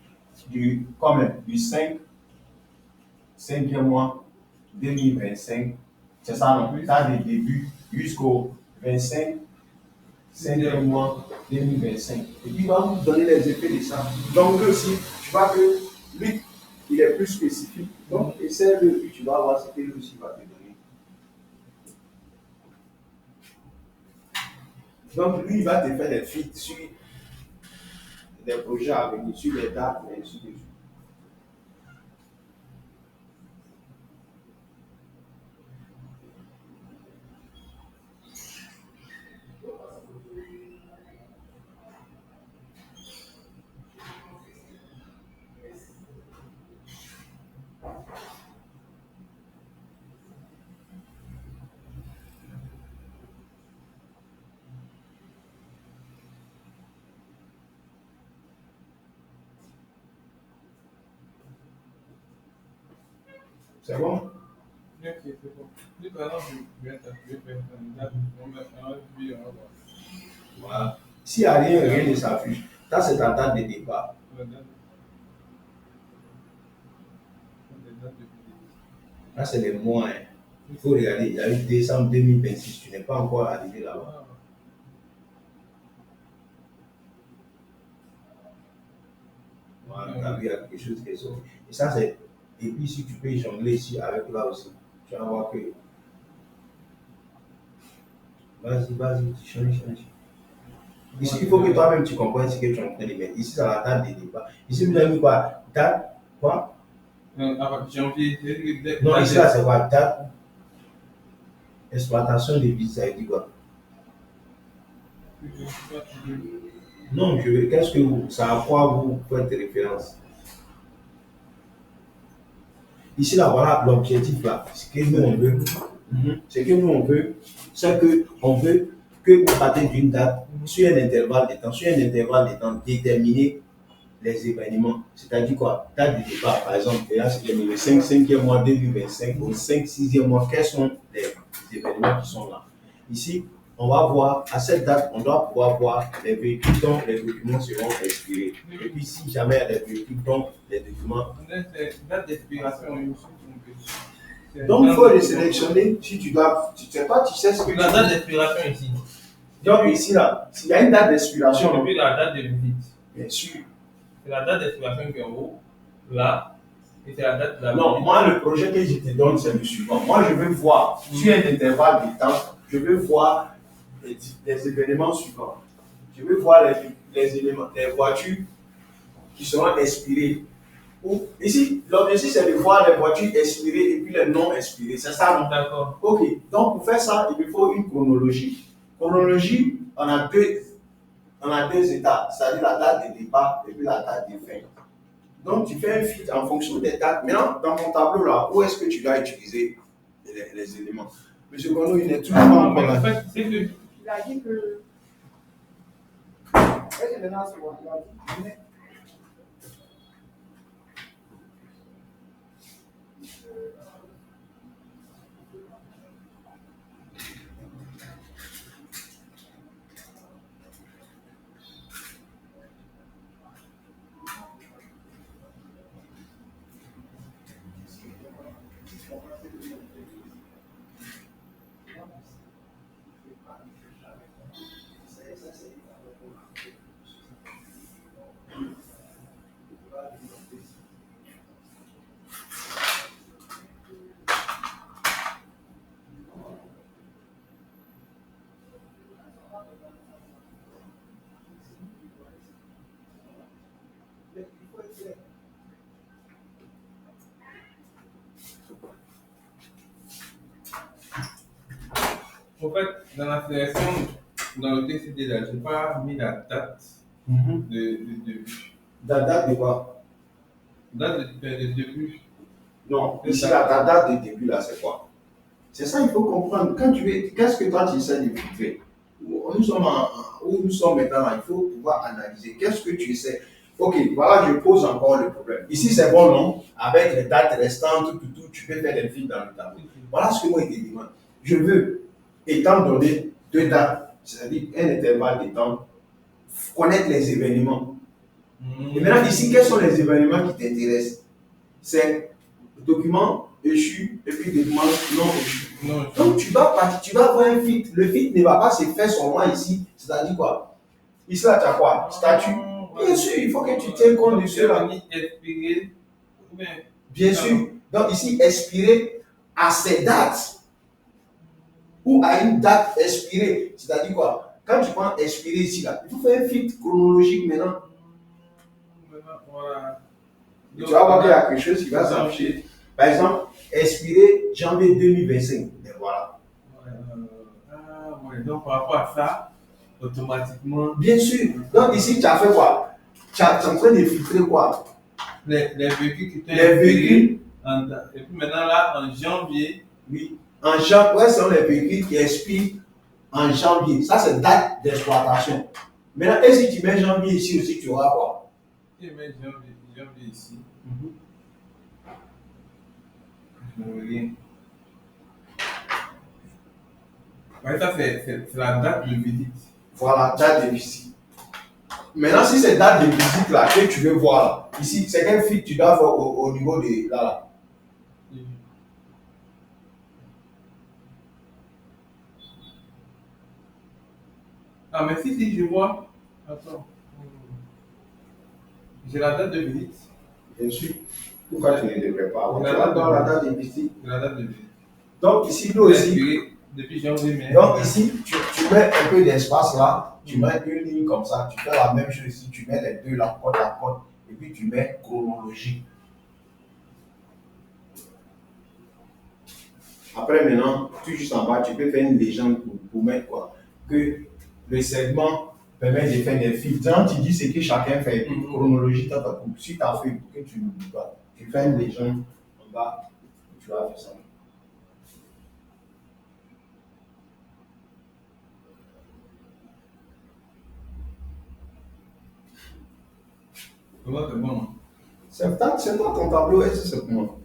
du 5e mois 2025. C'est ça, non? Date de début jusqu'au 5e mois 2025. Et puis, il va vous donner les effets de ça. Donc, aussi, tu vois que lui, il est plus spécifique. Donc, essaie-le, puis tu vas voir ce que lui aussi va te donner. Donc, lui, il va te faire des feats sur des projets à venir, sur les dates, et ainsi de suite. C'est bon? Ok, c'est bon. Lui, par exemple, je vais faire une date. On va voir. Voilà. S'il n'y a rien ne s'affiche, ça c'est ta date de départ. La date. Les dates de visite. Là, c'est les mois. Hein. Il faut regarder. Il y a eu décembre 2026. Tu n'es pas encore arrivé là-bas. Voilà, tu as vu, il y a quelque chose qui est sorti. Et ça, c'est. Et puis, si tu peux jongler ici avec là aussi, tu vas voir que. Vas-y, tu changes. Ici, il faut que toi-même tu comprennes ce que tu es en train de mettre. Ici, c'est la date de départ. Ici, vous avez mis quoi? Date, quoi? Janvier. Non, ici, là, c'est quoi? Date. Exploitation de vie, ça veut dire quoi? Non, qu'est-ce que vous, ça à quoi vous faites référence? Ici, là, voilà l'objectif là. Ce que nous, on veut. Ce que nous, on veut, c'est qu'on veut que vous partez d'une date sur un intervalle de temps, déterminer les événements. C'est-à-dire quoi? Date de départ, par exemple, et là, c'est le 5e mois 2025, au 6e mois, quels sont les événements qui sont là? Ici, on va voir, à cette date, on doit pouvoir voir les véhicules dont les documents seront expirés. Et puis, si jamais il y a des véhicules dont les documents. Date d'expiration, Donc, il faut les sélectionner si tu dois. Tu sais pas, tu sais ce que la date d'expiration ici. Donc, ici, là, s'il y a une date d'expiration. Depuis la date de visite. Bien sûr. C'est la date d'expiration qui est en haut, là, et c'est la date de la Non, visite. moi, le projet que je te donne, c'est le suivant. Moi, je veux voir, sur un intervalle de temps, je veux voir les événements suivants. Je veux voir les éléments, les voitures qui seront expirées. Ici, l'objectif, c'est de voir les voitures expirées et puis les non expirées. C'est ça, non? D'accord. Ok, donc pour faire ça, il me faut une chronologie. Chronologie, on a deux étapes, c'est-à-dire la date de départ et puis la date de fin. Donc, tu fais un feed en fonction des dates. Maintenant, dans mon tableau là, où est-ce que tu dois utiliser les éléments? Monsieur Gono, il n'est toujours pas encore là. En fait, c'est que Il a dit que. Est-ce que maintenant c'est bon? Il a dit. en fait, dans la sélection, dans le TCD là, je n'ai pas mis la date de début. La date de quoi? Date de début. Non, C'est ici, ça. là, ta date de début, là, c'est quoi? C'est ça, il faut comprendre. Quand tu veux, qu'est-ce que toi, tu essaies de filtrer? Où nous sommes maintenant, là, il faut pouvoir analyser. Qu'est-ce que tu essaies? Ok, voilà, je pose encore le problème. Ici, c'est bon, non? Avec les dates restantes, tout, tu peux faire des filtres dans le tableau. Voilà ce que moi, je te demande. Je veux, étant donné deux dates, c'est-à-dire un intervalle de temps, connaître les événements. Et maintenant, ici, quels sont les événements qui t'intéressent? C'est document échu et puis document non échu. Non, Donc, tu vas avoir un fit. Le fit ne va pas se faire seulement ici. C'est-à-dire quoi? Ici, là, tu as quoi? Statut. Bien sûr, il faut que tu tiennes compte de cela. Inspiré. Ou bien, Bien sûr. Donc, ici, expirer à ces dates ou à une date expirée. C'est-à-dire quoi? Quand tu prends expirer ici, là, il faut faire un fit chronologique maintenant. voilà. Tu vas voir qu'il y a quelque chose qui va s'afficher. Par exemple, expirer janvier 2025. Et voilà. Ouais, donc par rapport à ça, automatiquement, Bien sûr. Donc ici, tu as fait quoi? Tu es en train de filtrer quoi? les véhicules qui étaient Les véhicules. Et puis maintenant là, en janvier, Oui. En janvier, ouais, ce sont les véhicules qui expirent en janvier. Ça, c'est date d'exploitation. Maintenant, et si tu mets janvier ici aussi, tu auras quoi? je mets janvier ici. Je ne veux rien. Ouais, ça c'est la date de visite. Voilà, date de visite. Maintenant, si c'est date de visite là que tu veux voir là, ici, c'est quel filtre tu dois voir au niveau de là. Ah, mais si, je vois. Attends. J'ai la date de visite. Bien sûr. Pourquoi tu ne devrais pas avoir? La Tu vas date dans de la visite. date de visite. C'est la date de visite. Donc ici, nous aussi. Inspiré depuis janvier, mais. Donc ici, tu mets un peu d'espace là, tu mets une ligne comme ça, tu fais la même chose ici, tu mets les deux là, côte à côte, et puis tu mets chronologie. Après maintenant, tout juste en bas, tu peux faire une légende pour mettre quoi? Que le segment permet de faire des fils. Donc tu dis ce que chacun fait, puis chronologie, si tu as fait pour que tu n'oublies pas, tu fais une légende en bas, tu vas faire ça. Comment c'est bon? C'est toi ton tableau, est-ce que c'est comment?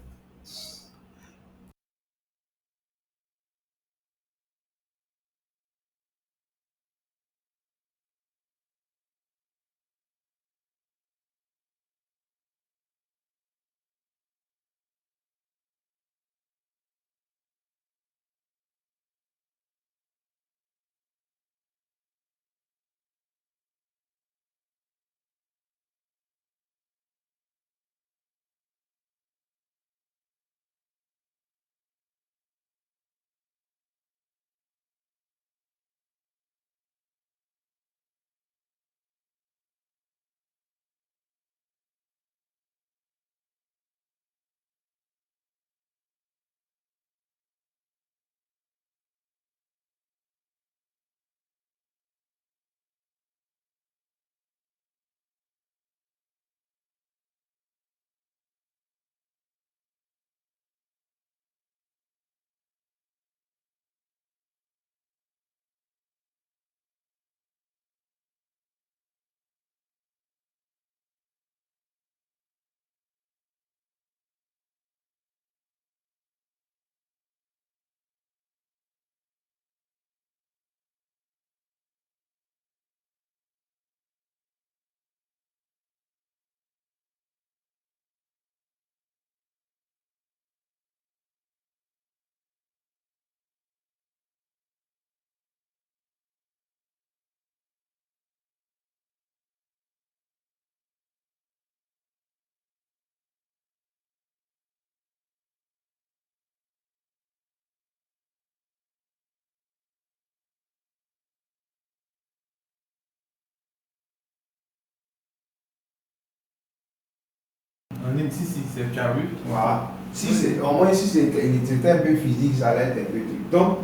En ligne, si, tu as vu. Voilà. Si c'est, au moins si c'était un peu physique, ça allait être un peu truc. Donc,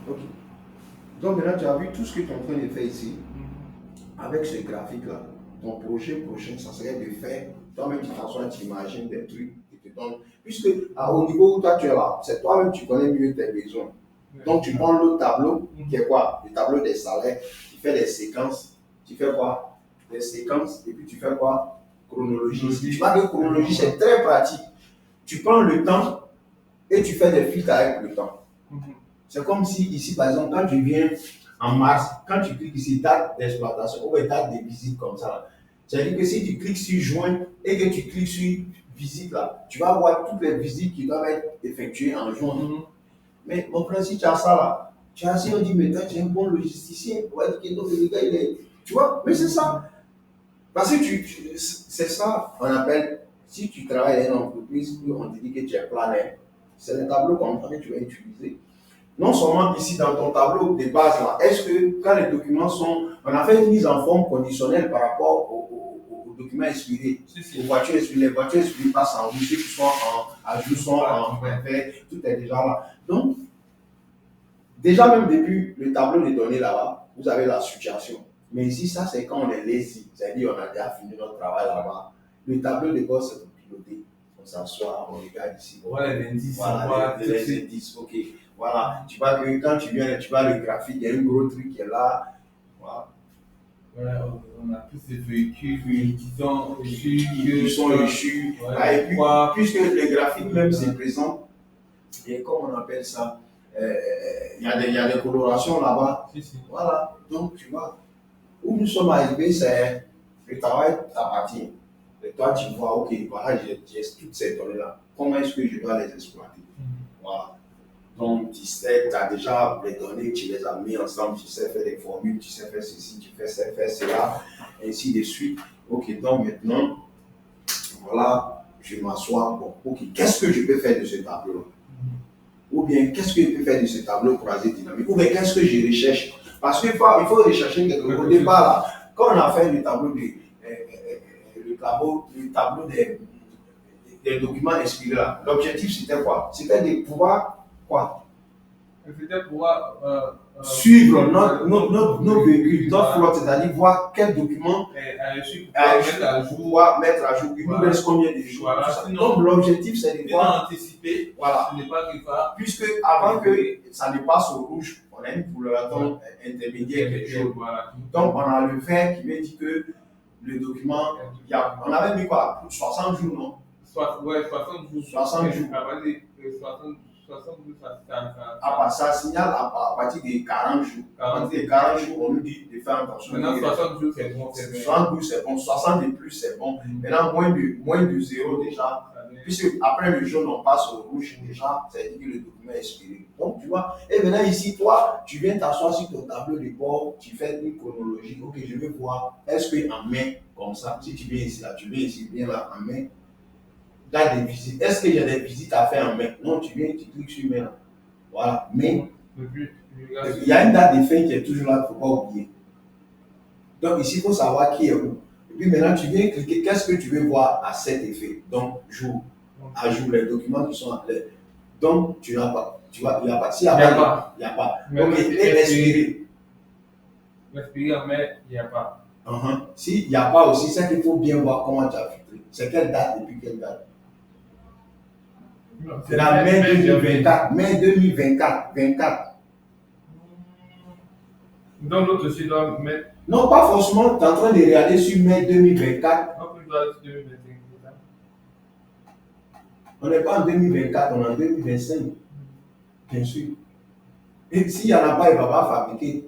ok. Donc maintenant tu as vu tout ce que tu es en train de faire ici. Avec ce graphique-là, ton projet prochain, ça serait de faire, toi-même tu t'assois, tu imagines des trucs, tu te donnes Puisque au niveau où toi tu es là, c'est toi-même qui connais mieux tes besoins. Donc tu prends le tableau qui est quoi? Le tableau des salaires, tu fais des séquences, tu fais quoi? Des séquences et puis tu fais quoi? Chronologie. Tu vois que chronologie c'est très pratique. Tu prends le temps et tu fais des filtres avec le temps. C'est comme si ici par exemple quand tu viens en mars, quand tu cliques ici date d'exploitation ou date de visite comme ça, c'est-à-dire que si tu cliques sur juin et que tu cliques sur visite là, tu vas voir toutes les visites qui doivent être effectuées en juin. Mais mon frère, si tu as ça là, tu as assis, on dit, mais toi, tu es un bon logisticien. On va dire que non, le gars, il est. Tu vois, mais c'est ça. Parce que c'est ça, on appelle, si tu travailles dans une entreprise, on te dit que tu es planner, c'est le tableau comme ça que tu vas utiliser. Non seulement ici dans ton tableau de base là, est-ce que quand les documents sont. On a fait une mise en forme conditionnelle par rapport aux documents expirés. Aux voitures expirées. Les voitures expirées passent en rouge, ceux qui sont à jour sont en vert, tout est déjà là. Donc, déjà même depuis le tableau de données là-bas, vous avez la situation. Mais ici, ça c'est quand on est lazy, c'est-à-dire on a déjà fini notre travail là-bas. Le tableau de bord, c'est pour piloter. On s'assoit, on regarde ici. Voilà les indices. Voilà, les indices, ok. Voilà, tu vois que quand tu viens, tu vois le graphique, il y a un gros truc qui est là. Voilà. Voilà, on a tous ces véhicules qui sont échus. Qui sont échus. Voilà. Et puis, puisque le graphique même se présente, et comme on appelle ça, il y a des colorations là-bas. Voilà, donc tu vois, où nous sommes arrivés, c'est le travail t'appartient. Et toi, tu vois, ok, voilà, j'ai toutes ces données-là. Comment est-ce que je dois les exploiter? Voilà. Donc, tu sais, tu as déjà les données, tu les as mis ensemble, tu sais faire des formules, tu sais faire ceci, tu sais faire cela, ainsi de suite. Ok, donc maintenant, voilà, je m'assois. Bon, ok, qu'est-ce que je peux faire de ce tableau-là? Ou bien, qu'est-ce que je peux faire de ce tableau croisé dynamique? Ou bien, qu'est-ce que je recherche? Parce qu'il faut rechercher quelque chose. Au départ, là, quand on a fait le tableau, le tableau des documents inspirés, là, l'objectif, c'était quoi? C'était de pouvoir quoi? C'était pouvoir suivre nos véhicules, notre flotte, c'est-à-dire voir quels documents pouvoir mettre à jour. Il nous reste combien de jours? Voilà, donc l'objectif c'est de voir anticiper. Voilà. Ce n'est pas qu'il va. Puisque avant que ça ne passe au rouge, on a une coloration intermédiaire quelque chose. Voilà. Donc on a le vert qui veut dire que le document, on avait mis quoi? 60 jours, non? Ouais, 60 jours. 60 jours. 60 jours, ça signale à partir de 40 jours. À partir de 40 jours, on nous dit de faire attention. Maintenant, 60 jours, c'est bon. 60 jours, c'est bon. 60 de plus, c'est bon. Maintenant, moins de 0 déjà. Puisque après le jaune, on passe au rouge déjà, ça veut dire que le document est expiré. Donc, tu vois, et maintenant ici, toi, tu viens t'asseoir sur ton tableau de bord, tu fais une chronologie. Ok, je vais voir, est-ce qu'en mai, comme ça, si tu viens ici, là, tu viens ici, viens là, en mai, date des visites. Est-ce qu'il y a des visites à faire en mai? Non, tu viens, tu cliques sur mai là. Voilà, mai. Il y a une date de fin qui est toujours là, il ne faut pas oublier. Donc ici, il faut savoir qui est où. Et puis maintenant, tu viens cliquer, qu'est-ce que tu veux voir à cet effet? Donc, jour, à jour, les documents qui sont en l'air. Donc, tu n'as pas. Tu vois, il n'y a pas. S'il n'y a pas, il n'y a pas. Ok, et respirer. Respirer en mai, il n'y a pas. S'il n'y a pas aussi, c'est qu'il faut bien voir comment tu as filtré. C'est quelle date depuis quelle date? C'est la mai 2024. Mai 2024. 24. Donc l'autre aussi doit mettre. Non, pas forcément. Tu es en train de regarder sur mai 2024. On n'est pas en 2024, on est en 2025. Bien sûr. Et s'il n'y en a pas, il ne va pas fabriquer.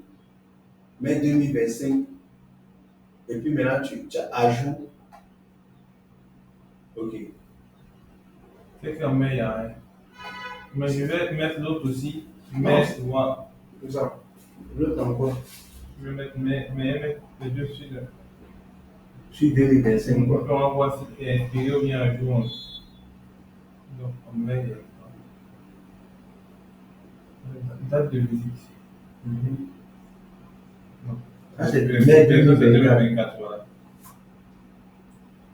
Mai 2025. Et puis maintenant, tu ajoutes. Ok. C'est qu'en mai, il y a rien. Mais je vais mettre l'autre aussi. Mais souvent. Tout ça. L'autre encore. Je vais mettre mais les deux sur le. Sur 2025. On va voir si c'est inspiré ou bien un jour. Donc, en mai, il y a date de visite. Ah, c'est mai 2024. Voilà.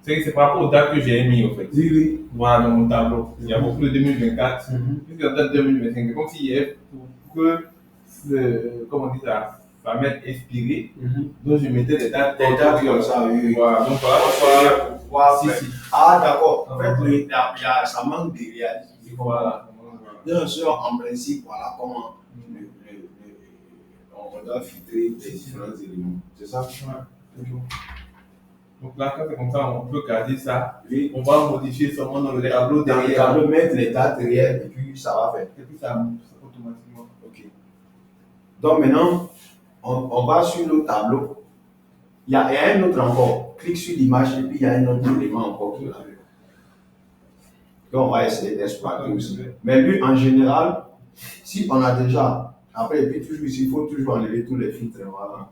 C'est par rapport aux dates que j'ai mis, en fait. Oui. Voilà, dans mon tableau. Il y a beaucoup de 2024. Puisque la date 2025, c'est comme s'il y avait pour que, comment on dit ça va m'être inspiré. Donc, je mettais des dates comme ça, oui. Voilà, donc voilà. pouvoir Si, faire. si. Ah, d'accord. En fait, ça manque de réalisme. Voilà. Bien sûr, en principe, voilà comment on doit filtrer les différents éléments. C'est ça? Ouais. Donc là, quand c'est comme ça, on peut garder ça. Oui. On va modifier seulement dans le tableau Dans le derrière. tableau, mettre les dates réelles et puis ça va faire. Et puis ça monte automatiquement. Ok. Donc maintenant, on va sur le tableau. Il y a un autre encore. Clique sur l'image et puis il y a un autre élément encore qui est là. Donc on va essayer d'exploiter aussi. Mais lui, en général, si on a déjà, après, et puis toujours ici, il faut toujours enlever tous les filtres. Voilà.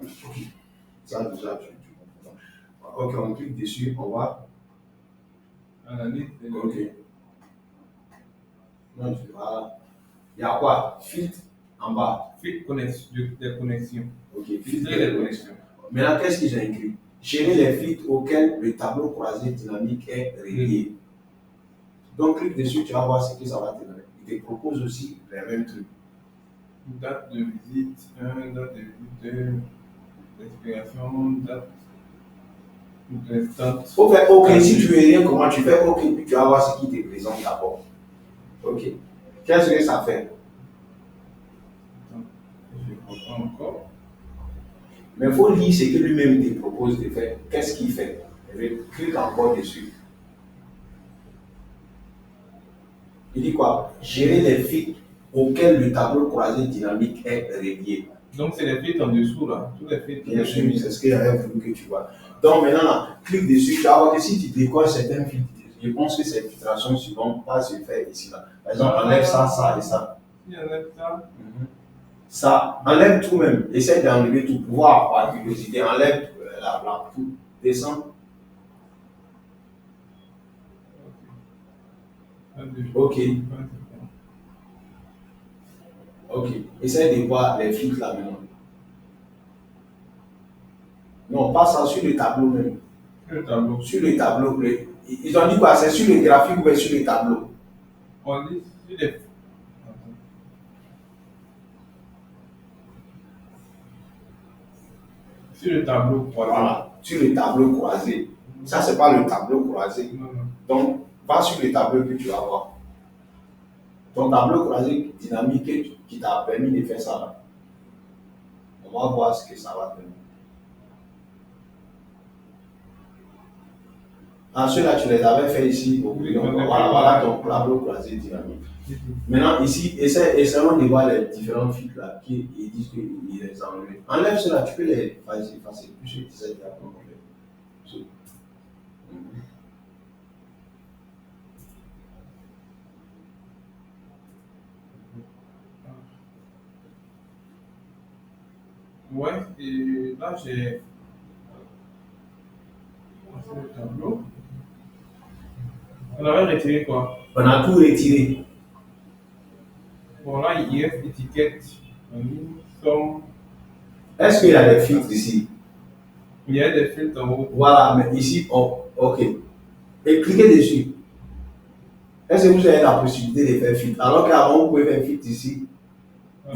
Ok. Ça déjà, tu comprends. Ok, on clique dessus, on va. Analyse. Ok. Donc, voilà. Il y a quoi? Filtre en bas. Filtre des connexions. Ok, Filtre filtre des des connexions. Maintenant, qu'est-ce que j'ai écrit? Gérer les filtres auxquels le tableau croisé dynamique est relié. Donc, clique dessus, tu vas voir ce que ça va te donner. Il te propose aussi les mêmes trucs. Date de visite 1, date de visite 2, expiration, date restante. Faut faire OK. Si tu veux rien, comment tu fais OK, puis tu vas voir ce qui te présente d'abord. OK. Qu'est-ce que ça fait? Je comprends encore. Mais il faut lire ce que lui-même te propose de faire. Qu'est-ce qu'il fait? Clique encore dessus. Il dit quoi? Gérer les filtres auxquels le tableau croisé dynamique est relié. Donc c'est les filtres en dessous là. Tous les filtres. Bien sûr, c'est ce que j'avais voulu que tu vois. Donc maintenant, là, clique dessus. Tu vas voir que si tu décolles certains filtres, je pense que ces filtrations suivantes pas se faire ici là. Par exemple, enlève ça, ça et ça. Si enlève ça. Ça, enlève tout même. Essaye d'enlever tout. Pouvoir par curiosité, enlève tout. Descends. Ok. Ok. Essaye de voir les filtres là maintenant. Non, pas ça, sur le tableau même. Le tableau. Sur le tableau. Ils ont dit quoi? C'est sur le graphique ou bien sur le tableau? On dit sur les. Sur le tableau croisé. Voilà, sur le tableau croisé. Ça, c'est pas le tableau croisé. Non, non. Donc, va sur le tableau que tu vas voir. Ton tableau croisé dynamique qui t'a permis de faire ça là. On va voir ce que ça va donner. Ah, ceux-là, tu les avais fait ici. Oui, voilà ton tableau croisé dynamique. Maintenant, ici, essayons de voir les différents filtres là qui disent qu'ils les ont enlevés. Enlève ceux-là, tu peux les effacer. Puis je disais directement. Ouais, et là j'ai le tableau. On avait retiré quoi? On a tout retiré. Bon là il reste étiquette, somme. Est-ce qu'il y a des filtres ici? Il y a des filtres en haut. Voilà, mais ici, ok. Et cliquez dessus. Est-ce que vous avez la possibilité de faire filtre? Alors qu'avant, vous pouvez faire filtre ici,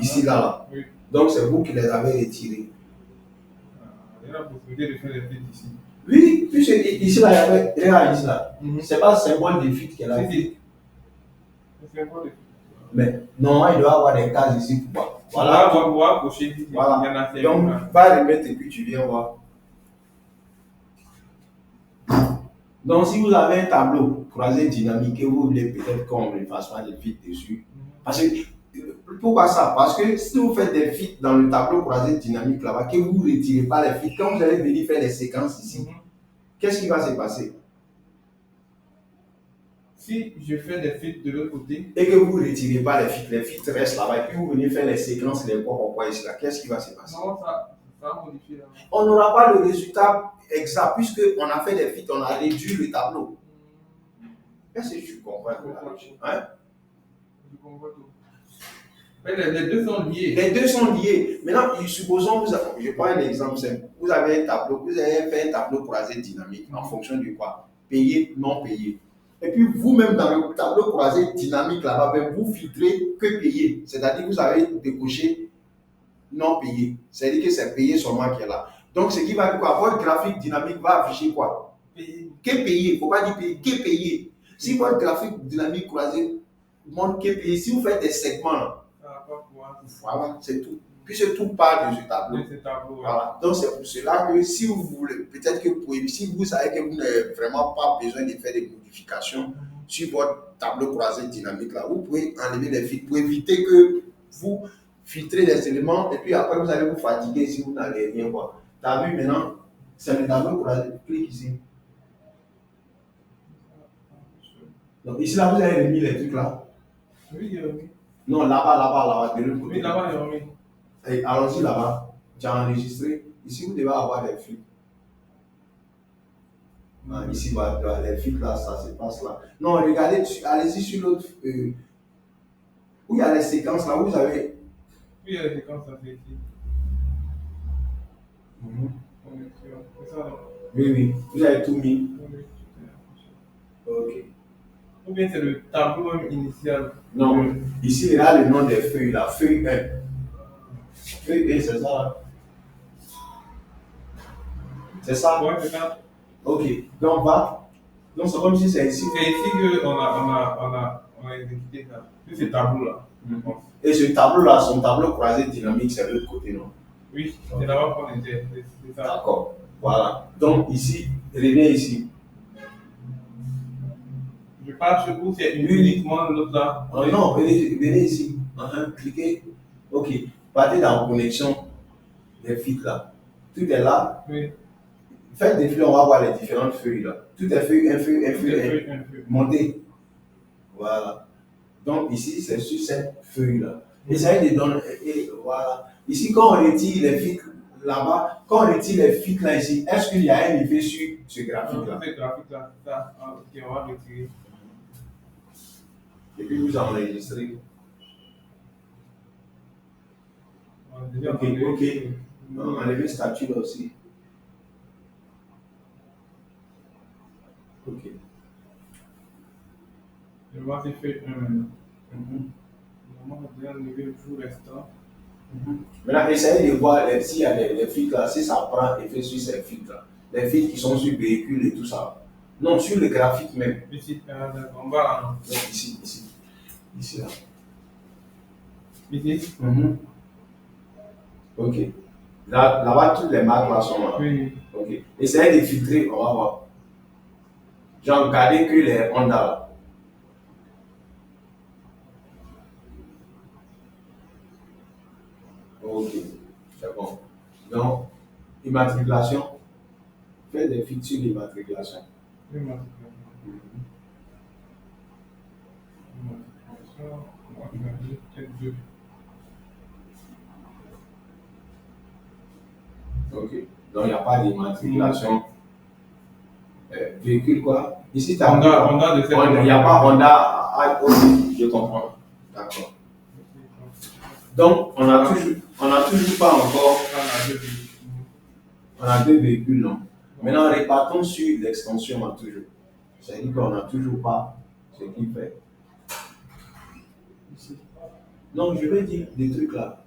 ici, là. Oui. Donc, c'est vous qui les avez retirés. Il y a la possibilité de faire des filtres ici. Oui, puis ici, là, il y avait, regarde ici, là. Mhm. C'est pas le symbole de filtre qu'elle a Si, fait. si. C'est un peu de. Mais normalement, il doit y avoir des cases ici pour voir. Voilà, Voilà. on va pouvoir cocher. Il y en Voilà. a fait. Donc, va remettre et puis tu viens voir. Donc, si vous avez un tableau croisé dynamique et vous voulez peut-être qu'on ne fasse pas des filtres dessus, parce que, pourquoi ça? Parce que si vous faites des filtres dans le tableau croisé dynamique là-bas, que vous ne retirez pas les filtres, quand vous allez venir faire les séquences ici, qu'est-ce qui va se passer? Si je fais des filtres de l'autre côté, Et que vous ne retirez pas les filtres restent là-bas, et puis vous venez faire les séquences, les quoi ici là, qu'est-ce qui va se passer? non, ça va modifier là. On n'aura pas le résultat exact, puisqu'on a fait des filtres, on a réduit le tableau. Est-ce que tu comprends? Hein? Je comprends tout. Mais les deux sont liés. Les deux sont liés. Maintenant, supposons, je prends un exemple simple. Vous avez un tableau, vous avez fait un tableau croisé dynamique en fonction de quoi? Payé, non payé. Et puis vous-même dans le tableau croisé dynamique là-bas, vous filtrez que payé. C'est-à-dire que vous avez décoché non payé. C'est-à-dire que c'est payé seulement qui est là. Donc, ce qui va dire quoi? Votre graphique dynamique va afficher quoi? Pays. Qu'est payé? Il ne faut pas dire payé. Qu'est payé? Si votre graphique dynamique croisé montre qu'est payé, si vous faites des segments, là, Ça va pas pouvoir. voilà, c'est tout. Puisque tout part de ce tableau. De ce tableau. Voilà. Donc, c'est pour cela que si vous voulez, peut-être que si vous savez que vous n'avez vraiment pas besoin de faire des modifications sur votre tableau croisé dynamique, là, vous pouvez enlever les filtres pour éviter que vous filtrez les éléments et puis après vous allez vous fatiguer si vous n'allez rien voir. Tu as vu maintenant, c'est le tableau croisé. Clique ici. Donc, ici, là, vous avez remis les trucs là. Oui, il y a remis. Non, là-bas, de l'autre côté. Oui, là-bas, il y a remis. Et allons-y là-bas. Tu as enregistré. Ici, vous devez avoir des fils. Ah, ici, voilà, les fils là, ça se passe là. Non, regardez, allez-y sur l'autre. Où il y a les séquences là, vous avez. Oui, il y a les séquences, ça fait ici. Connexion. C'est ça, non? Oui, oui, vous avez tout mis. Oui. Ok. Ou bien c'est le tableau même initial. Non, ici, il y a le nom des feuilles là. Feuille 1. Feuille 1, c'est ça là. C'est ça? Ouais, c'est ça. Ok. Donc, va. Donc, c'est comme si c'est ici. C'est ici qu'on a exécuté ça. Puis ce tableau-là. Et ce tableau-là, son tableau croisé dynamique, c'est de l'autre côté, non? Oui, c'est là-bas qu'on était. C'est ça. D'accord. Voilà. Donc, ici, reviens ici. Je parle sur vous, c'est uniquement l'autre là. Non, venez ici. Cliquez. Ok. Partez dans connexion des fils là. Tout est là. Oui. Faites défiler, on va voir les différentes feuilles là. Tout est feuille, un feuille, un feuille, Un peu. Montez. Voilà. Donc ici, c'est sur cette feuille là. Essayez de donner. Et voilà. Ici, quand on retire les fils là-bas, quand on retire les fils là ici, est-ce qu'il y a un effet sur ce graphique là? Ce graphique là, c'est ça. Ok, on va retirer. Et puis vous enregistrez. On a déjà Ok, enlevé. ok. Enlevez le statut là aussi. Ok. Je vois c'est fait un maintenant. On a déjà enlevé le jour restant. Maintenant, essayez de voir s'il y a les fils là, si ça prend effet sur ces fils là. Les fils qui sont sur le véhicule et tout ça. Non, sur le graphique même. Ici, on va là. Non, ici. Ici là. Ici. Ok. Là-bas, toutes les marques là sont là. Oui. Ok. Essayez de filtrer, on va voir. Genre, gardez que les Honda là. Ok. C'est bon. Donc, immatriculation. Faites des filtres sur l'immatriculation. Ok. Donc, il n'y a pas d'immatriculation. Véhicule quoi? Ici, tu as Honda de cette il n'y a pas Honda. Ok, je comprends. D'accord. Donc, on a toujours pas encore. On a deux véhicules, non? Maintenant, repartons sur l'extension à toujours. C'est-à-dire qu'on n'a toujours pas ce qu'il fait. Ici. Non, je vais dire des trucs là.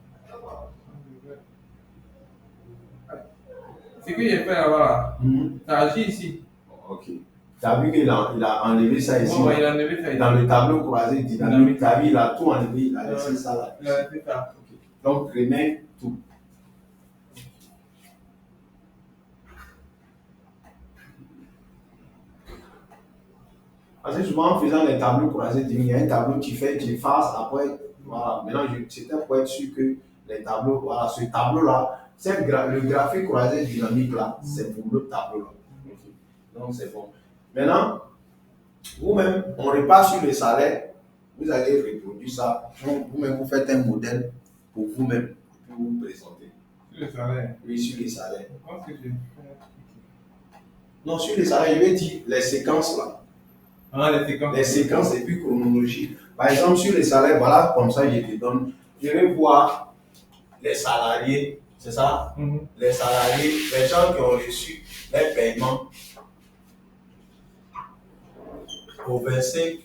Ce que j'ai fait là-bas, ça agit ici. Ok. Tu as vu qu'il a enlevé ça ici. Oh, il a enlevé ça ici. Dans le tableau croisé dynamique, tu as vu, il a tout enlevé, il a laissé ça là. Il a laissé ça. Okay. Donc, remets tout. Parce que souvent, en faisant les tableaux croisés dynamiques, il y a un tableau qui fait, tu effaces, après, voilà. Maintenant, c'était pour être sûr que les tableaux, voilà, ce tableau-là, le graphique croisé dynamique là, c'est pour le tableau là. Okay. Donc, c'est bon. Maintenant, vous-même, on repart sur le salaire, vous allez reproduire ça. Vous-même, vous faites un modèle pour vous-même, pour vous présenter. Sur le salaire. Oui, sur les salaires. Je pense que j'ai fait. Non, sur les salaires, je vais dire les séquences là. Ah, les séquences. Les séquences et puis chronologie. Par exemple, sur les salaires, voilà, comme ça, je te donne. Je vais voir les salariés, c'est ça? Les salariés, les gens qui ont reçu les paiements au 25,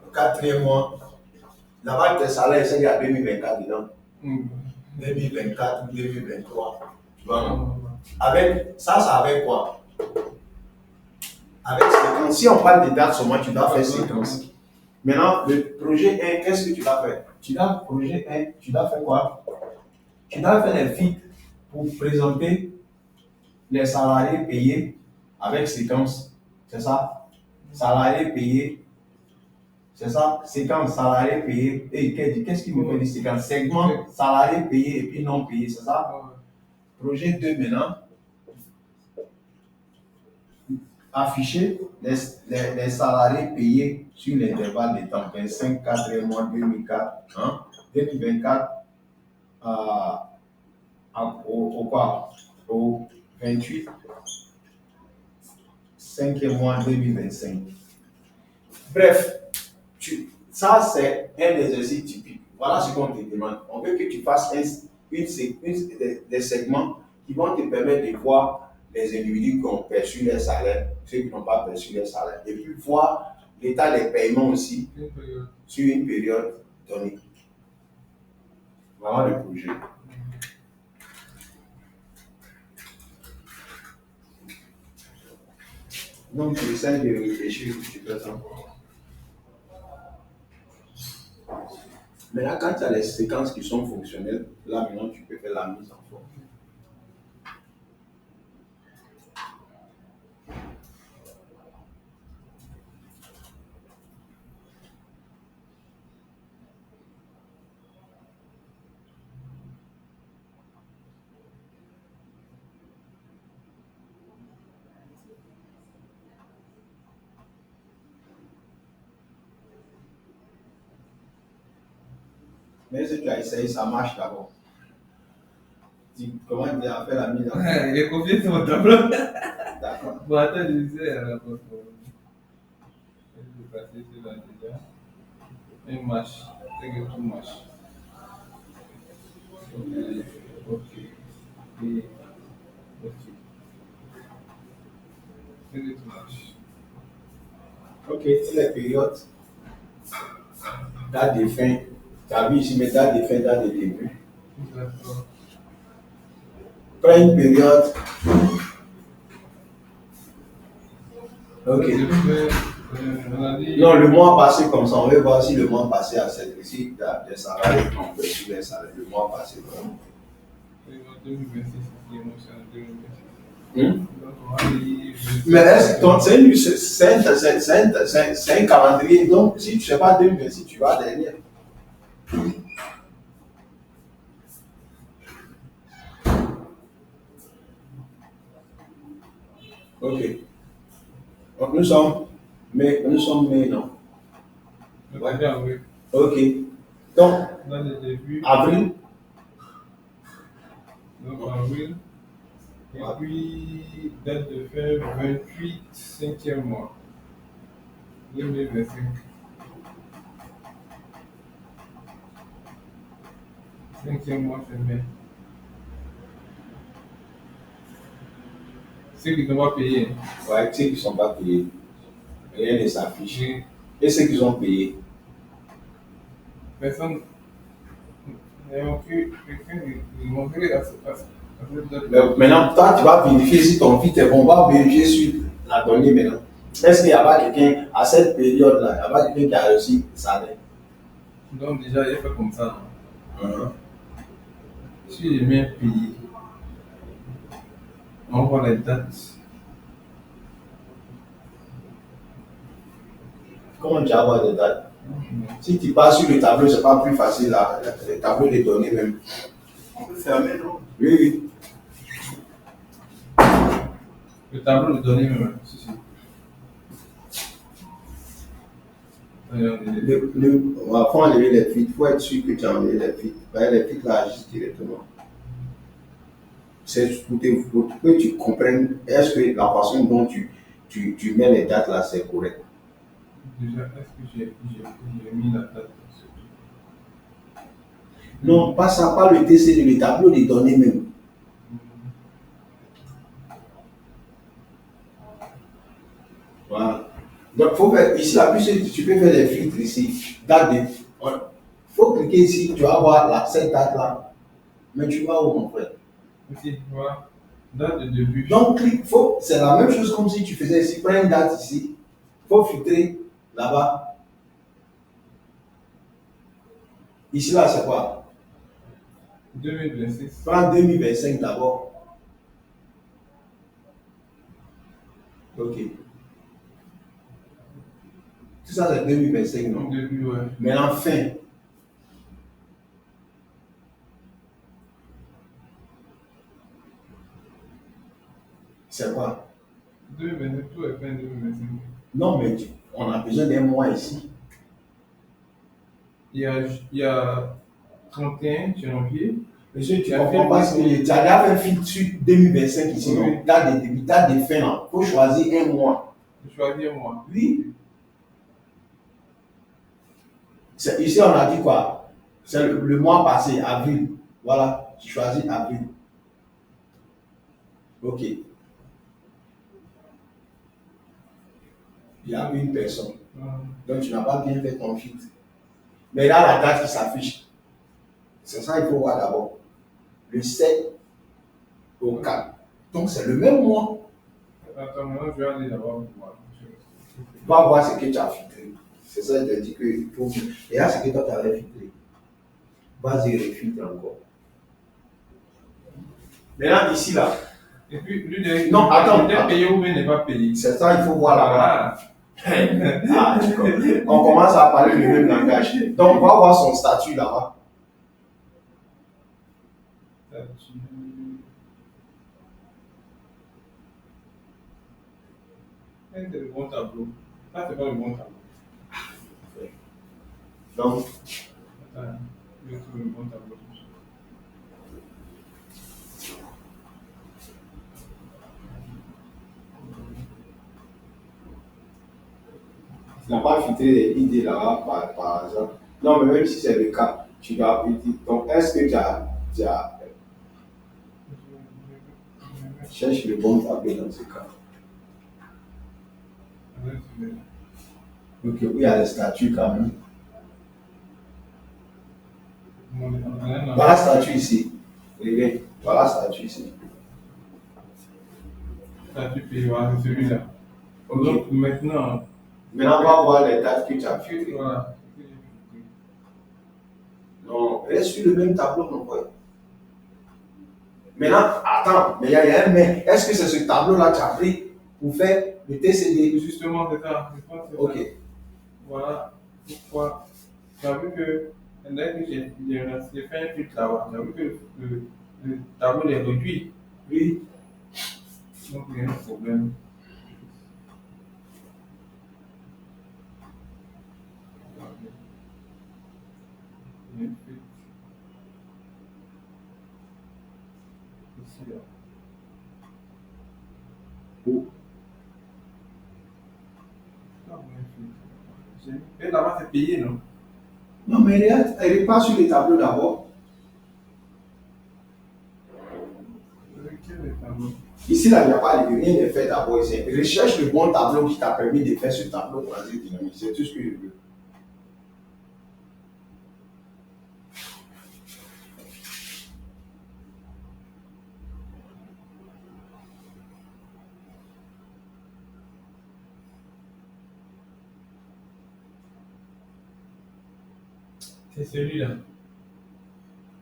au 4e mois. Là-bas, tes salaires, c'est il y a 2024 dedans. 2024 ou 2023. Tu vois, non? Avec ça, ça avec quoi? Avec séquence. Si on parle de date seulement, tu dois faire séquence. Maintenant, le projet 1, qu'est-ce que tu dois faire? Projet 1, tu dois faire quoi? Tu dois faire les feeds pour présenter les salariés payés avec séquence. C'est ça? Salariés payés. C'est ça? Séquence, salariés payés. Et qu'est-ce qui me fait des séquences? Segment, salariés payés et puis non payés. C'est ça? Projet 2 maintenant. Afficher les salariés payés sur l'intervalle de temps 25, 4 mois, 2004, 2024 au 28, 5e mois 2025. Bref, ça c'est un exercice typique. Voilà ce qu'on te demande. On veut que tu fasses des segments qui vont te permettre de voir les individus qui ont perçu leur salaire, ceux qui n'ont pas perçu leur salaire, et puis voir l'état des paiements aussi sur une période donnée. Voilà le projet. Donc, j'essaie de réfléchir un petit peu ça. Mais là, quand tu as les séquences qui sont fonctionnelles, là maintenant tu peux faire la mise en forme. Mais si tu as essayé, ça marche d'abord. Comment tu as fait la mise en forme? Il est confié sur mon tableau. D'accord. Bon, attends, je disais à la fois. Je vais passer sur là déjà. Un match. C'est que tout match. Ok. Et. Ok. C'est que tout match. Ok, et les périodes, date de fin. Tu as vu ici, mais date de fin, date de début. D'accord. Prends une période. Ok. Non, le mois passé comme ça, on veut voir si le mois passé a cette ici, des salariés qui ont perçu les salaires. Le mois passé. 2026, c'est 2026. Mais est-ce que c'est un calendrier, donc si tu ne sais pas 2026, tu vas derrière. Ok. Donc nous sommes mai, non? Oui. Ok. Donc, Dans le début. avril. Donc avril. Et puis, date de fin 28, 5e mois. 2025. Cinquième mois, c'est mai. Ceux qui ne sont pas payés. Ouais, ceux qui ne sont pas payés. Rien ne s'affiche. Oui. Et ceux qui sont payés. Personne. Il manquerait à cette date. Mais maintenant, toi, tu vas vérifier si ton fit est bon. On va vérifier sur la donnée maintenant. Est-ce qu'il n'y a pas quelqu'un, à cette période-là, il n'y a pas quelqu'un qui a reçu ça? Donc, déjà, il fait comme ça. Si je mets payé, on voit les dates. Comment tu vas avoir des dates? Si tu passes sur le tableau, c'est pas plus facile là. Le tableau des données même. On peut fermer, non? Oui, oui. Le tableau de données même. Si. On va enlever les fuites. Il faut être sûr que tu as enlevé les fuites. Les fuites là agissent directement. C'est pour que tu comprennes, est-ce que la façon dont tu mets les dates là, c'est correct? Déjà, est-ce que j'ai mis la date? Non, pas ça, pas le TC, le tableau des données même. Voilà. Donc, faut faire ici, là, puisque tu peux faire des filtres ici. Date de. Il faut cliquer ici, tu vas voir là, cette date là. Mais tu vas où, mon frère? Ici, voilà. Date de début. Donc, c'est la même chose comme si tu faisais ici. Prends une date ici. Il faut filtrer là-bas. Ici, là, c'est quoi? 2026. Prends 2025 d'abord. Ok. Tout ça, c'est 2025, non? Début, ouais. Maintenant, fin. C'est quoi? 2025, tout est fin 2025. Non, mais on a besoin d'un mois ici. Il y a 31 janvier. Monsieur, tu Il y a comprends pas ce que tu as déjà fait un filtre sur 2025 ici, Oui. non? Date de début, date de fin, là. Il faut choisir un mois. Je choisis moi. Oui. Ici, on a dit quoi? C'est le mois passé, avril. Voilà, tu choisis avril. Ok. Il y a une personne. Donc, tu n'as pas bien fait ton filtre. Mais là, la date qui s'affiche, c'est ça qu'il faut voir d'abord. Le 7 au 4. Donc, c'est le même mois. Attends, maintenant je vais aller d'abord voir. Va voir ce que tu as filtré. C'est ça que je te dis qu'il faut. Et là, ce que toi, tu avais filtré. Vas-y, refiltre encore. Maintenant, ici, là, Et puis, lui, Non, attends. il est payé ou bien n'est pas payé. c'est ça qu'il faut voir là-bas. Ah, Ah, tu comprends. On commence à parler le même langage. Donc, on va voir son statut là-bas. c'est le bon tableau. Ça, c'est pas le bon tableau. Donc, Attends, je vais trouver le bon tableau. tu n'as pas filtré les idées là-bas, par exemple. Non, mais même si c'est le cas, tu dois filtrer. Donc, est-ce que tu as cherche le bon tableau dans ce cas? Ok, oui, il y a les statuts quand même. Voilà le statut ici. Regarde, voilà le statut ici. Statut payé, voilà, c'est celui-là. Ok. Donc, maintenant, Maintenant, on va voir les dates que tu as filtrées. voilà. Non, reste sur le même tableau, mon frère. Maintenant, attends, mais il y a un mais. Est-ce que c'est ce tableau-là que tu as pris pour faire le TCD? Justement, c'est ça. Je pense que c'est Ok. ça. Voilà pourquoi. Tu as vu que, dès que j'ai fait un filtre là-bas, tu as vu que le tableau est réduit. Oui. Donc, il y a un problème. Il y a un filtre. Ici, là. Oh. Ah, ouais, filtre. Et là-bas, c'est payé, non? Non, mais regarde, elle repart sur les tableaux d'abord. Quel est le tableau? Ici, là, il n'y a pas rien de fait d'abord ici. Recherche le bon tableau qui t'a permis de faire ce tableau croisé dynamique. C'est tout ce que je veux. C'est celui-là.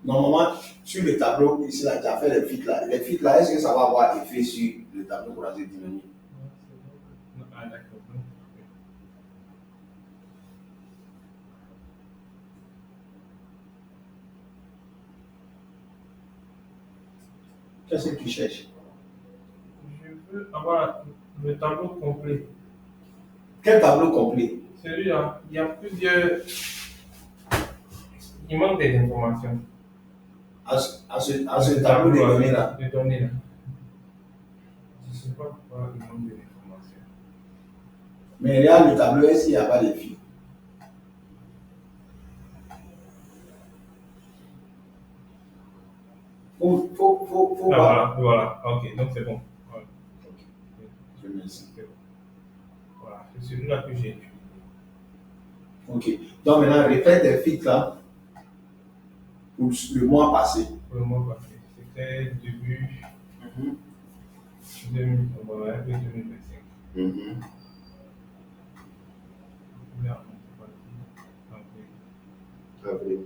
Normalement, sur le tableau, ici, là, tu as fait les filtres là. Les filtres là, est-ce que ça va avoir effet sur le tableau croisé dynamique? Ah, d'accord. Qu'est-ce que tu cherches? Je veux avoir le tableau complet. Quel tableau complet? Celui-là, il y a plusieurs. Il manque des informations. À ce tableau de données là. De données là. Je ne sais pas pourquoi il manque des informations. Mais regarde le tableau, est-ce qu'il n'y a pas de filtres? Faut Ah, voir. voilà, ok, donc c'est bon. Voilà. Je mets ici. C'est bon. Voilà, c'est celui-là que j'ai utilisé. Ok. Donc maintenant, répète les filtres là pour le mois passé. Pour le mois passé, c'était début. On va aller 2025. Mhm. Là, Avril.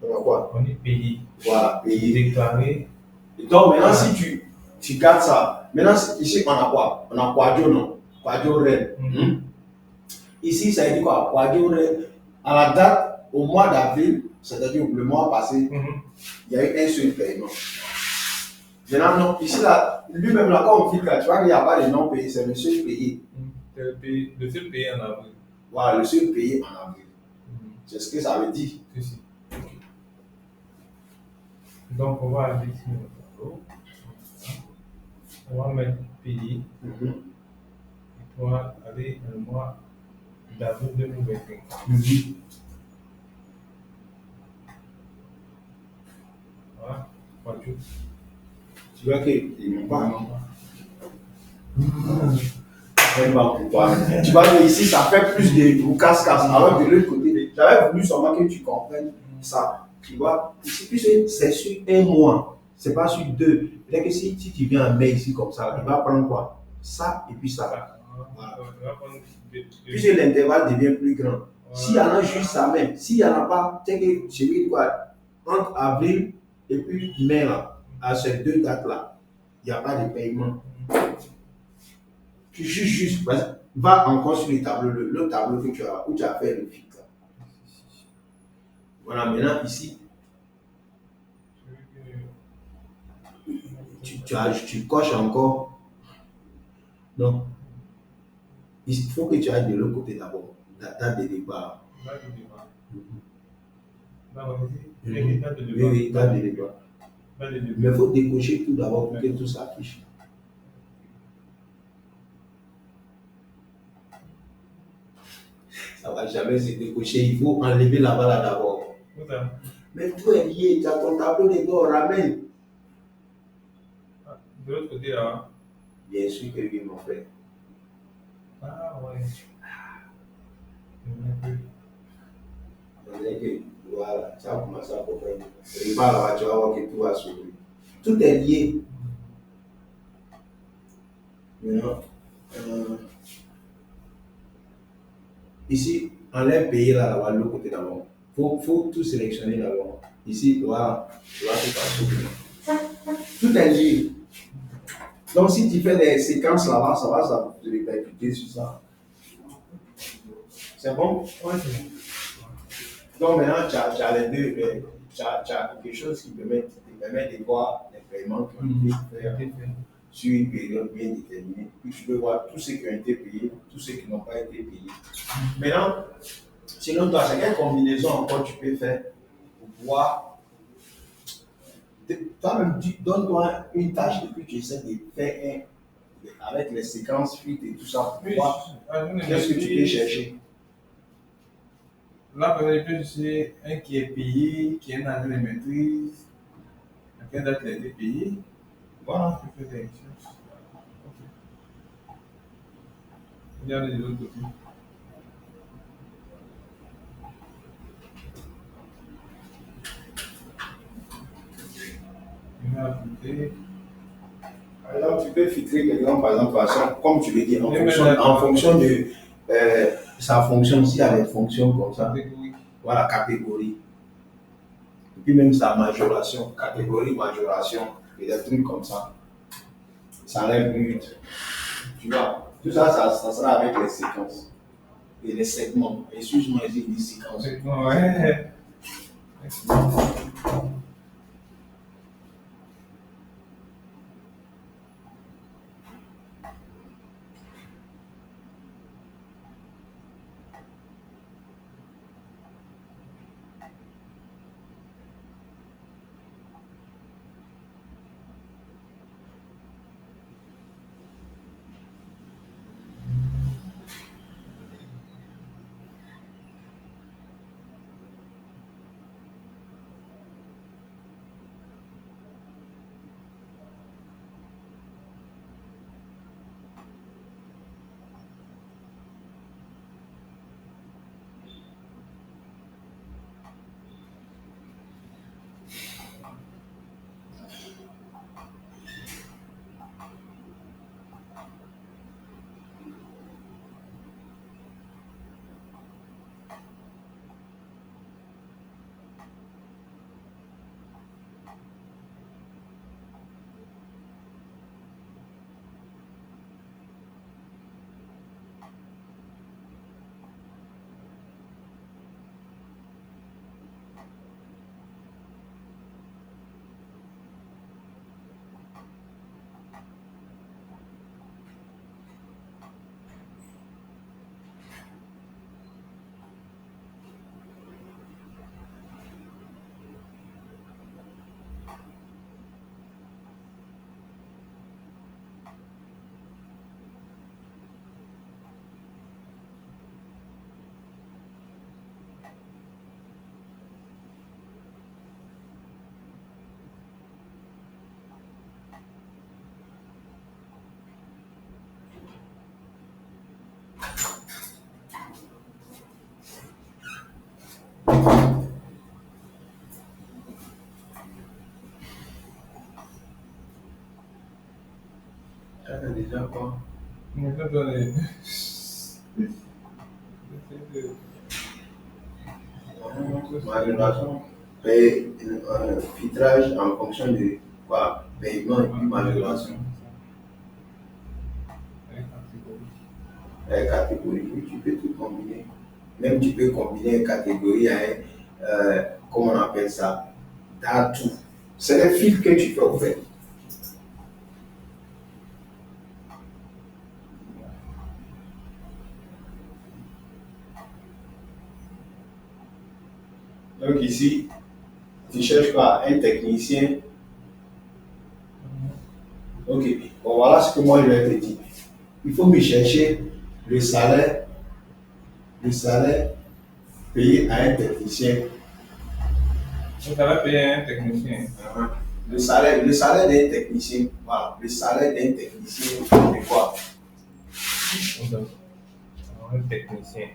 On a quoi? on est payé. Voilà, payé. Déclaré. Et donc maintenant, si tu gardes ça, maintenant ici on a quoi? On a Quadio, non? Quadio Red. Mhm. Ici, ça veut dire quoi? Quadio Red, à la date, au mois d'avril, c'est-à-dire le mois passé, Mhm. il y a eu un seul paiement. Maintenant, non, ici, là, lui-même, là, quand on filtre, là, tu vois qu'il n'y a pas de non payé, c'est le seul payé. C'est le seul payé en avril. Voilà, le seul payé en avril. Mhm. C'est ce que ça veut dire. Si, si. Donc, on va aller sur le tableau. On va mettre payé. Mhm. Et on va aller dans le mois d'avril 2025. Mhm. Voilà. Voiture. Tu vois qu'ils n'ont pas. Non. Même pas pour toi. Tu vois que ici, ça fait plus de casse-casse. Alors que de l'autre côté, j'avais voulu seulement que tu comprennes ça. Tu vois, ici, puisque c'est sur un mois, c'est pas sur deux. Peut-être que si tu viens en mai ici comme ça, il va prendre quoi? Ça et puis ça. Voilà. On va prendre Puisque l'intervalle devient plus grand. S'il y en a juste ça même, s'il n'y en a pas, c'est que celui quoi, entre avril et puis mai là, à ces deux dates-là, il n'y a pas de paiement. Tu juges juste, va encore sur le tableau, le tableau que tu as, où tu as fait le filtre. Voilà, maintenant ici, tu coches encore. Non, il faut que tu ailles de l'autre côté d'abord, la date de départ. Date de départ. Là, on dit, Mhm. date de Oui, départ. oui, date de départ. Date de départ. Mais il faut décocher tout d'abord pour que tout s'affiche. Ça ne va jamais se décocher, il faut enlever la balle d'abord. Où ça? Mais tout est lié, tu as ton tableau de bord, ramène. Ah, de l'autre côté, là. Bien sûr que oui, mon frère. Ah, ouais. On dirait que, voilà, ça va commencer à comprendre. Et par là, tu vas voir que tout va s'ouvrir. Tout est lié. Maintenant, ici, enlève payer là, là-bas, de l'autre côté d'abord. Faut tout sélectionner d'abord. Ici, voilà, tu vois, tout va s'ouvrir. Tout est lié. Donc, si tu fais des séquences là-bas, ça va se répercuter sur ça. C'est bon? Ouais, c'est bon. Donc, maintenant, tu as les deux. Tu as quelque chose qui te permet de voir les paiements qui ont été faits sur une période bien déterminée. Puis tu peux voir tous ceux qui ont été payés, tous ceux qui n'ont pas été payés. Maintenant, selon toi, c'est quelle combinaison encore tu peux faire pour pouvoir. Toi-même, donne-toi une tâche et puis tu essaies de faire avec les séquences fuites et tout ça pour voir qu'est-ce que tu peux chercher. Là, par exemple, je sais un qui est payé, qui est un agent de maîtrise, quelqu'un d'autre qui a été payé. Voilà. Je fais des recherches. Ok. Regardez de l'autre côté. Je vais ajouter. Alors, tu peux filtrer quelqu'un, par exemple, comme tu le dis, Oui, en fonction de sa fonction, s'il y a des fonctions comme ça. Catégorie. Voilà, catégorie. Et puis même sa majoration, catégorie, majoration, et des trucs comme ça. Ça enlève but. Tu vois, tout ça, ça sera avec les séquences et les segments. Excuse-moi, j'ai dit séquences. C'est bon, ouais. Ça fait déjà quoi? Mais ça doit les- Majoration. Paye un filtrage en fonction de quoi? Paiement et puis majoration. Catégorie, oui, tu peux tout combiner. Même tu peux combiner une catégorie à comment on appelle ça? D'atout. C'est un fil que tu fais au fait. Donc ici, tu cherches quoi? Un technicien. Ok. Bon, voilà ce que moi je vais te dire. Il faut me chercher le salaire payé à un technicien. Donc, ça va payer un technicien. Le salaire d'un technicien, voilà, le salaire d'un technicien, c'est quoi? Donc, un technicien.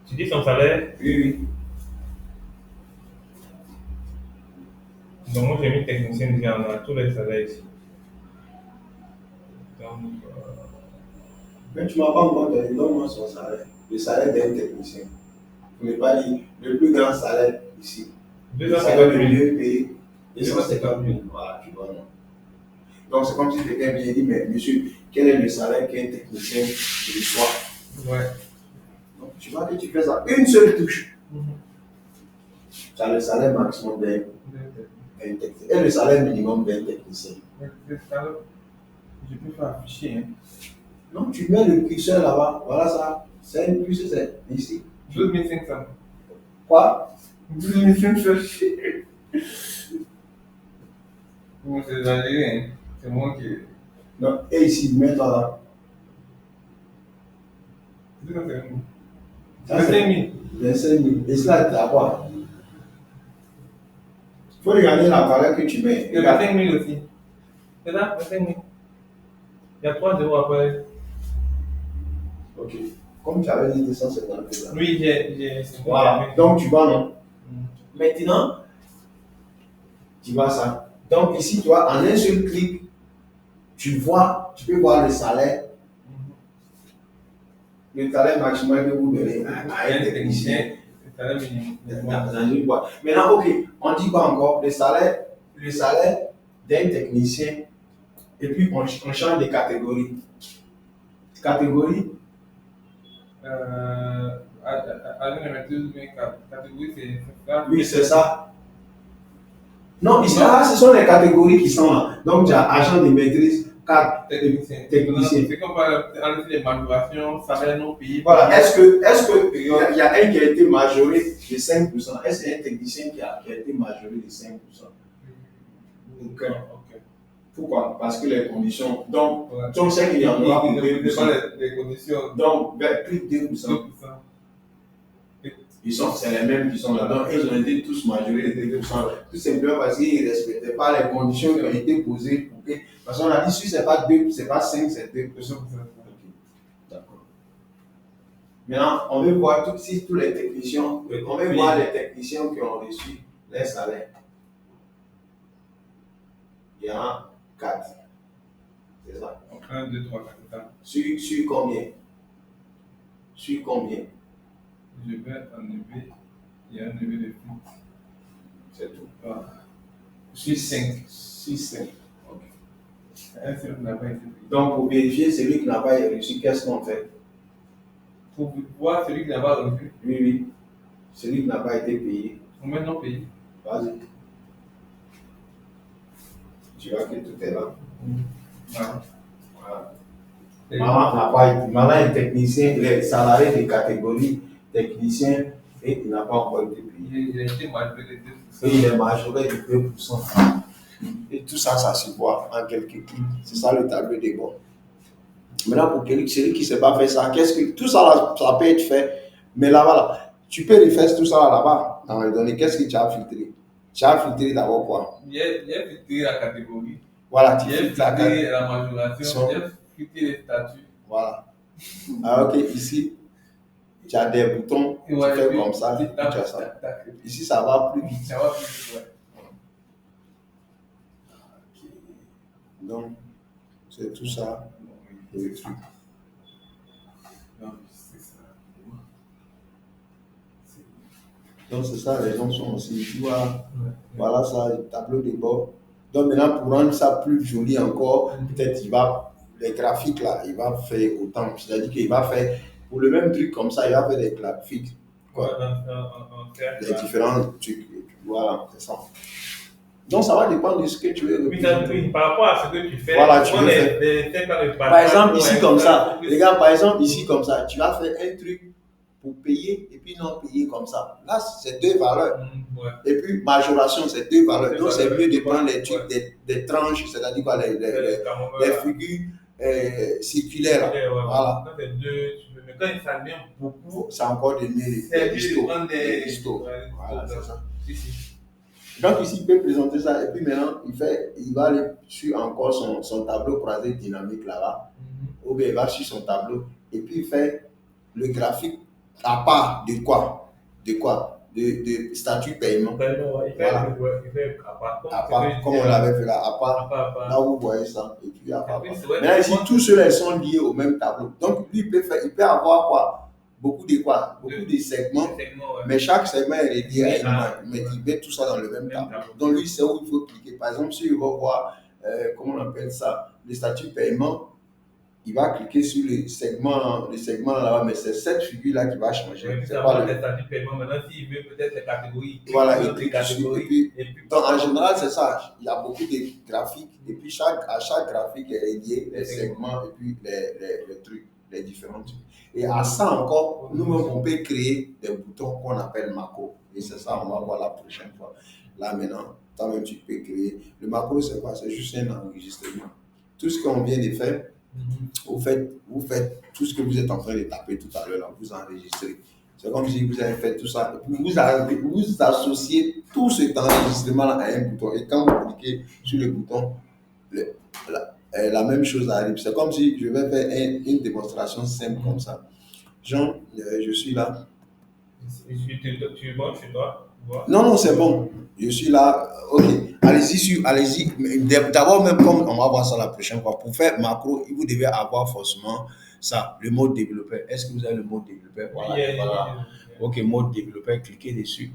Tu dis son salaire? Oui, oui. Donc, moi, j'ai mis technicien déjà, on a tous les salaires ici. Donc, Mais tu m'as pas encore donné, donne-moi son salaire. Le salaire d'un technicien. Je ne vais pas dire le plus grand salaire ici. Le salaire 250 le 000. mieux payé, 250 000. Voilà, tu vois, non. Donc c'est comme si quelqu'un vient dire, mais monsieur, quel est le salaire qu'un technicien reçoit? Ouais. Donc tu vois que tu fais ça une seule touche. Tu as le salaire maximum d'un technicien et le salaire minimum d'un technicien. Mais le salaire, je peux faire afficher. Hein. Non, tu mets le curseur là-bas, voilà ça. C'est une puce, c'est ici. 12 500. Quoi? 12 500. Bon, c'est exagéré. Hein. C'est moi qui. Non, et ici, mets-toi là. C'est ça, c'est moi. Ça, 25 c'est 000. 25 000. Et cela, c'est à quoi? Il faut regarder la valeur que tu mets. C'est Regarde. 25 000 aussi. C'est ça, 25 000. Il y a 3 zéros après. Ok. Comme tu avais dit 250 000 là. Oui, j'ai 50 000. Voilà. Donc tu vois, non? Maintenant, tu vois ça. Donc ici, tu vois, en un seul clic, tu peux voir le salaire maximum que vous donnez à un technicien. Le salaire minimum. Dans une boîte. Maintenant, ok, on dit quoi encore? Le salaire d'un technicien, et puis on change de catégorie. Catégorie, Catégorie, c'est ça. oui, c'est ça. Non, ici, là, ce sont les catégories qui sont là. Donc, tu as agent de maîtrise, cadre, Technicien. technicien. C'est comme enlever les majorations, salaire non payé. Voilà. Est-ce que il y a un qui a été majoré de 5%? Est-ce qu'il y a un technicien qui a été majoré de 5%? Ok. Pourquoi? Parce que les conditions. Donc, Ouais. on sait qu'il y en aura pour Il 2%. pas les conditions. Donc, vers plus de 2%. 2%. C'est les mêmes qui sont là. Donc, ils ont été tous majorés de 2%. Tout simplement parce qu'ils ne respectaient pas les conditions qui ont été posées pour que. Parce qu'on a dit si ce n'est pas 2, c'est pas 5, c'est 2%. D'accord. Maintenant, on veut voir si tous les techniciens, on veut voir les techniciens qui ont reçu les salaires. Il y en a 4. C'est ça. 1, 2, 3, 4. Sur combien? Sur combien? Je vais enlever. Il y a un enlevé de fixe. C'est tout. Voilà. Sur 5. 6, 5. Ok. Un seul n'a pas été payé. Donc, pour vérifier celui qui n'a pas reçu, qu'est-ce qu'on fait? Pour voir celui qui n'a pas reçu, Oui, oui. Celui qui n'a pas été payé. on met non payé. Vas-y. Tu vois que tout est là. Voilà. Voilà. Et- Maman n'a pas été. Maman est technicien, il est salarié de catégorie technicien et il n'a pas encore été payé. Il a été majoré de 2%. Et il est majoré de 2%. Et tout ça, ça se voit en quelques clics. C'est ça le tableau des bords. Maintenant, pour celui qui ne sait pas faire ça, tout ça, là, ça peut être fait. Mais là-bas, là, tu peux refaire tout ça là-bas. Dans les données, qu'est-ce que tu as filtré? Tu as filtré d'abord quoi? Il a filtré la catégorie. Voilà, tu Il a filtres la filtré carte. la majoration. Il a filtré les statuts. Voilà. Alors que ici, tu as des boutons, tu Ouais, fais puis, comme ça, tu tu as ça. tapes. Ici, ça va plus vite. Ça va plus vite, ouais. Donc, C'est tout ça, le truc. Non, c'est ça. Donc c'est ça, les gens sont aussi, tu vois, Ouais. voilà ça, le tableau de bord. Donc maintenant, pour rendre ça plus joli encore, peut-être il va, les graphiques là, il va faire autant. C'est-à-dire qu'il va faire, pour le même truc comme ça, il va faire des graphiques, Ouais, quoi, en cercle, les là. différents trucs. Voilà, c'est ça. Donc ça va dépendre de ce que tu veux. Oui, par rapport à ce que tu fais, Voilà, tu souvent veux faire. les cercles dans le Par exemple, partage, ici ouais, comme ça, faut que- les gars, par exemple, ici comme ça, tu vas faire un truc pour payer et puis non payer comme ça. Là, c'est deux valeurs. Ouais. Et puis, majoration, c'est deux valeurs. Deux Donc, c'est valeurs. mieux de prendre les trucs, Ouais. des tranches, c'est-à-dire quoi, Camembert, les là. figures circulaires. Là. Ouais, ouais. Voilà. Quand c'est deux, mais quand ça devient beaucoup, C'est encore des c'est mieux de histoires. prendre Des des histoires. ouais, Voilà, histoires, c'est ça. Si, si. Donc, ici, il peut présenter ça. Et puis maintenant, il va aller sur encore son tableau croisé dynamique là-bas. Ou bien il va sur son tableau. Et puis, il fait le graphique à part de quoi? De quoi? De statut paiement. Vraiment, ouais, Voilà. il fait à part. À part, comme on l'avait fait là, à part. À part. Là où vous voyez ça, et puis à part. Et puis, c'est vrai Maintenant, que ici, moi, tous ceux-là sont liés au même tableau. Donc, lui, il peut avoir quoi? Beaucoup de quoi? Beaucoup de segments. ouais. Mais chaque segment est relié à une Ah. image. Mais il met tout ça dans le même Même tableau. tableau. Donc, lui, c'est où il faut cliquer. Par exemple, si il va voir, comment on appelle ça, le statut paiement, il va cliquer sur le segment là-bas, mais c'est cette figure-là qui va changer. Ouais, puis C'est ça pas va le... être statut paiement. Maintenant, s'il veut peut-être les catégories, Voilà, il les clique dessus. catégories. Et puis, donc, en général, c'est ça. Il y a beaucoup de graphiques. Et puis, à chaque graphique est relié les segments et puis les trucs, les différents trucs. Et à ça encore, nous-mêmes, on peut créer des boutons qu'on appelle macro. Et c'est ça, on va voir la prochaine fois. Là, maintenant, toi-même, tu peux créer. Le macro, c'est quoi? C'est juste un enregistrement. Tout ce qu'on vient de faire, vous faites tout ce que vous êtes en train de taper tout à l'heure, là, vous enregistrez. C'est comme si vous avez fait tout ça. Et puis vous associez tout cet enregistrement-là à un bouton. Et quand vous cliquez sur le bouton, la même chose arrive. C'est comme si je vais faire une démonstration simple comme ça. Jean, je suis là. Tu vois chez toi? Non, c'est bon. Je suis là. Ok. Allez-y. D'abord, même comme on va voir ça la prochaine fois, pour faire macro, vous devez avoir forcément ça, le mode développeur. Est-ce que vous avez le mode développeur? Voilà. Ok, mode développeur, cliquez dessus.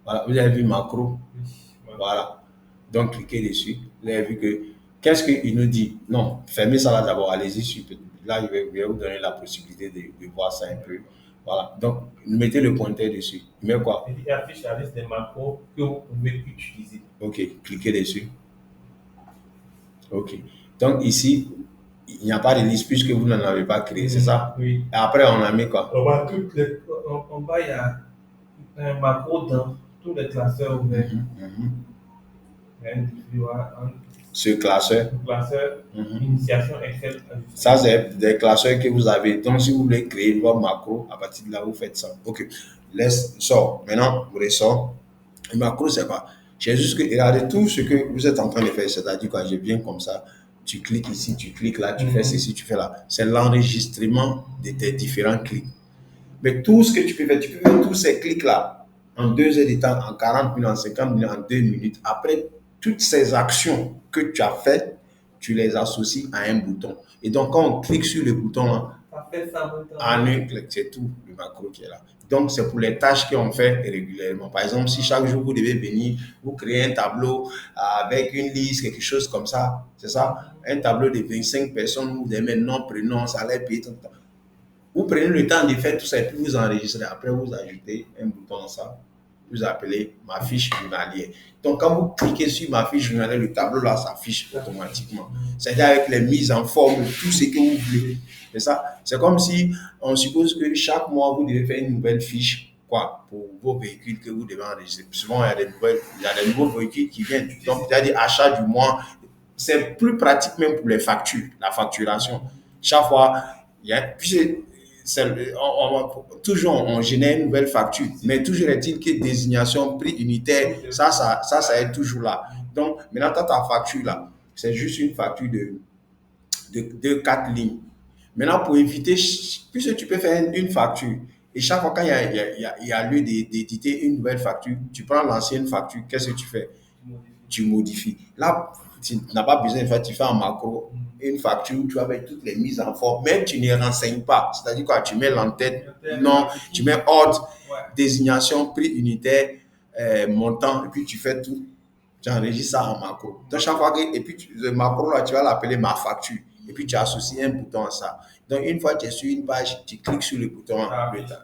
Voilà, vous avez vu macro. Voilà. Donc, cliquez dessus. Vous avez vu que, qu'est-ce qu'il nous dit? Non, fermez ça là d'abord. Allez-y. Là, je vais vous donner la possibilité de voir ça un peu. Voilà. Donc, mettez le pointeur dessus. Il met quoi? Il affiche la liste des macros que vous pouvez utiliser. Ok, cliquez dessus. Ok. Donc, ici, il n'y a pas de liste puisque vous n'en avez pas créé, c'est ça? Oui. Et après, on a mis quoi? En bas, il y a un macro dans tous les classeurs ouverts. Ce classeur. Initiation Excel. Ça, c'est des classeurs que vous avez. Donc, si vous voulez créer votre macro, à partir de là, vous faites ça. Ok. Sort. Maintenant, vous ressort. Le macro, c'est quoi? C'est juste que regardez tout ce que vous êtes en train de faire. C'est-à-dire quoi? Je viens comme ça. Tu cliques ici, tu cliques là, tu fais ceci, tu fais là. C'est l'enregistrement de tes différents clics. Mais tout ce que tu peux faire tous ces clics-là en 2 heures de temps, en 40 minutes, en 50 minutes, en 2 minutes. Après, toutes ces actions que tu as faites, tu les associes à un bouton. Et donc, quand on clique sur le bouton là, Ça fait ça en un clic, c'est tout le macro qui est là. Donc, c'est pour les tâches qu'on fait régulièrement. Par exemple, si chaque jour vous devez venir, vous créez un tableau avec une liste, quelque chose comme ça, c'est ça? Un tableau de 25 personnes, vous devez mettre nom, prénom, salaire, payer, tout le temps. Vous prenez le temps de faire tout ça et puis vous enregistrez. Après, vous ajoutez un bouton ça. Vous appelez ma fiche journalière. Donc, quand vous cliquez sur ma fiche journalière, le tableau là s'affiche automatiquement. C'est-à-dire avec les mises en forme, tout ce que vous voulez. C'est ça. C'est comme si on suppose que chaque mois, vous devez faire une nouvelle fiche pour vos véhicules que vous devez enregistrer. Souvent, il y a des nouveaux véhicules qui viennent. Donc, il y a des achats du mois. C'est plus pratique même pour les factures, la facturation. Chaque fois, il y a... toujours on génère une nouvelle facture, mais toujours est-il que désignation, prix unitaire, ça est toujours là. Donc, maintenant, ta facture là, c'est juste une facture de 4 lignes. Maintenant, pour éviter, puisque tu peux faire une facture, et chaque fois quand il y a lieu d'éditer une nouvelle facture, tu prends l'ancienne facture, qu'est-ce que tu fais? Tu modifies. Là, tu n'as pas besoin de faire, tu fais en macro une facture où tu vas mettre toutes les mises en forme, même tu ne renseignes pas. C'est-à-dire quoi, tu mets l'entête, non, tu mets ordre, désignation, prix unitaire, montant, et puis tu fais tout. Tu enregistres ça en macro. Donc, chaque fois que, et puis le macro, là, tu vas l'appeler ma facture. Et puis, tu associes un bouton à ça. Donc, une fois que tu es sur une page, tu cliques sur le bouton,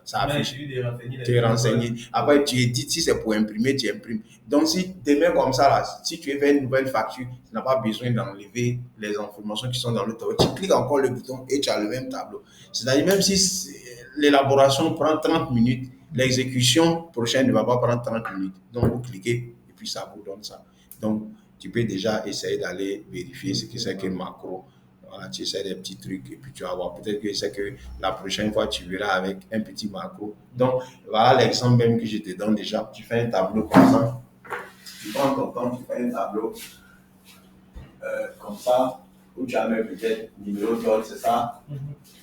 ça affiche. Tu es renseigné. Après, tu édites. Si c'est pour imprimer, tu imprimes. Donc, si demain, comme ça, là, si tu veux faire une nouvelle facture, tu n'as pas besoin d'enlever les informations qui sont dans le tableau. Tu cliques encore le bouton et tu as le même tableau. C'est-à-dire, même si l'élaboration prend 30 minutes, l'exécution prochaine ne va pas prendre 30 minutes. Donc, vous cliquez et puis ça vous donne ça. Donc, tu peux déjà essayer d'aller vérifier ce que c'est que macro. Voilà, tu essaies des petits trucs et puis tu vas voir. Peut-être que c'est que la prochaine fois, tu verras avec un petit macro. Donc, voilà l'exemple même que je te donne déjà. Tu fais un tableau comme ça. Tu prends ton temps, tu fais un tableau comme ça, où tu vas mettre peut-être numéro d'ordre, c'est ça.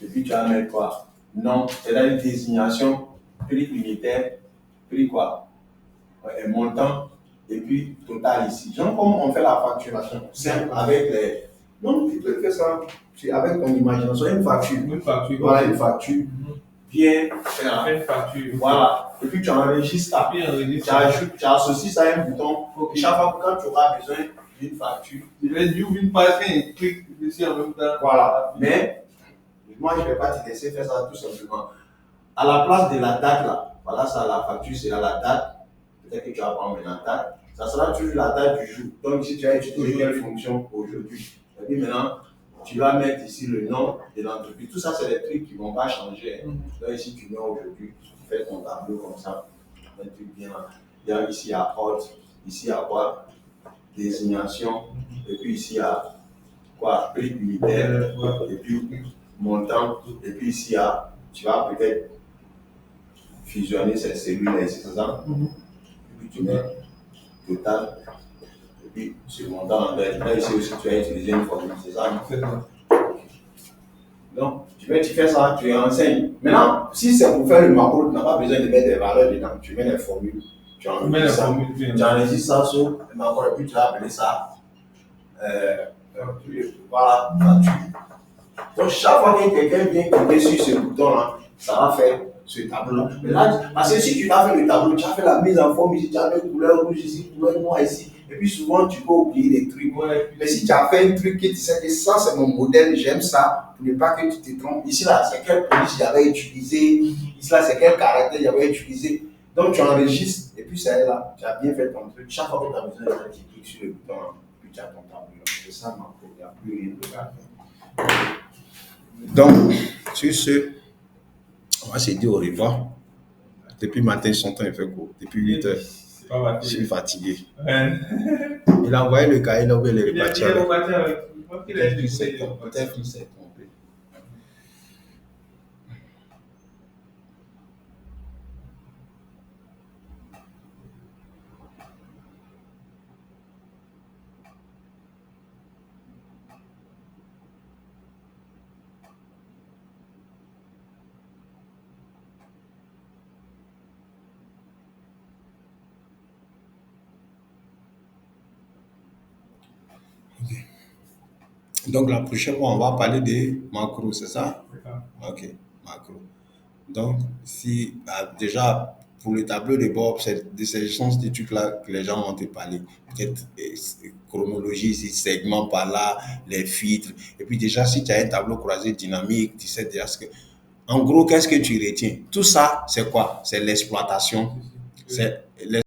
Et puis tu vas mettre quoi? Non, c'est là une désignation, prix unitaire, prix quoi? Ouais, montant, et puis total ici. Genre comme on fait la facturation simple avec les. Non, tu peux faire ça avec ton imagination, une facture. Voilà, une facture. Bien faire. Une facture. Voilà. Et puis tu enregistres ça. Tu associes ça à un bouton. Et chaque fois que quand tu auras besoin d'une facture. Je vais dire une page et clique dessus en même temps. Voilà. Mais moi, je ne vais pas te laisser faire ça tout simplement. À la place de la date là, voilà ça, la facture, c'est la date. Peut-être que tu vas prendre la date. Ça sera toujours la date du jour. Donc, si tu as utilisé quelle fonction aujourd'hui, et puis maintenant, tu vas mettre ici le nom de l'entreprise. Tout ça, c'est des trucs qui ne vont pas changer. Donc, ici, tu mets aujourd'hui, tu fais ton tableau comme ça. Un truc bien là. Il y a ici, il y a ordre. Ici, il y a quoi? Désignation. Et puis ici, il y a quoi? Prix unitaire. Et puis montant. Et puis ici, il y a, tu vas peut-être fusionner ces cellules-là ici, c'est ça? Et puis tu mets total. Et puis ce montant, là ici aussi, tu as utilisé une formule, c'est ça? Donc, tu fais ça, tu renseignes. Maintenant, si c'est pour faire le macro, tu n'as pas besoin de mettre des valeurs dedans. Tu mets les formules. Tu enregistres ça sur le macro et puis tu vas appeler ça. Voilà, facture. Donc, chaque fois que quelqu'un vient cliquer sur ce bouton-là, ça va faire ce tableau-là. Mais là, parce que si tu as fait le tableau, tu as fait la mise en forme ici, tu as mis couleur rouge ici, couleur noire ici. Et puis souvent, tu peux oublier des trucs. Mais si tu as fait un truc que tu sais que ça, c'est mon modèle, j'aime ça, pour ne pas que tu te trompes. Ici, là, c'est quelle police j'avais utilisé. Ici, là, c'est quel caractère j'avais utilisé. Donc, tu enregistres, et puis c'est là, tu as bien fait ton truc. Chaque fois que tu as besoin de ça, tu cliques sur le bouton, puis tu as ton tableau. C'est ça, il n'y a plus rien de faire. Donc, sur ce, on va se dire au revoir. Depuis matin, son temps, il fait court. Depuis 8 heures, je suis fatigué. Il a envoyé le cahier, là où il est reparti avec. Peut-être qu'il s'est trompé. Donc, la prochaine fois, on va parler des macros, c'est ça? Ok, macro. Donc, si déjà, pour le tableau de bord, c'est de ces trucs-là que les gens vont te parler. Peut-être chronologie ici, segment par là, les filtres. Et puis déjà, si tu as un tableau croisé dynamique, tu sais déjà ce que... En gros, qu'est-ce que tu retiens? Tout ça, c'est quoi? C'est l'exploitation. C'est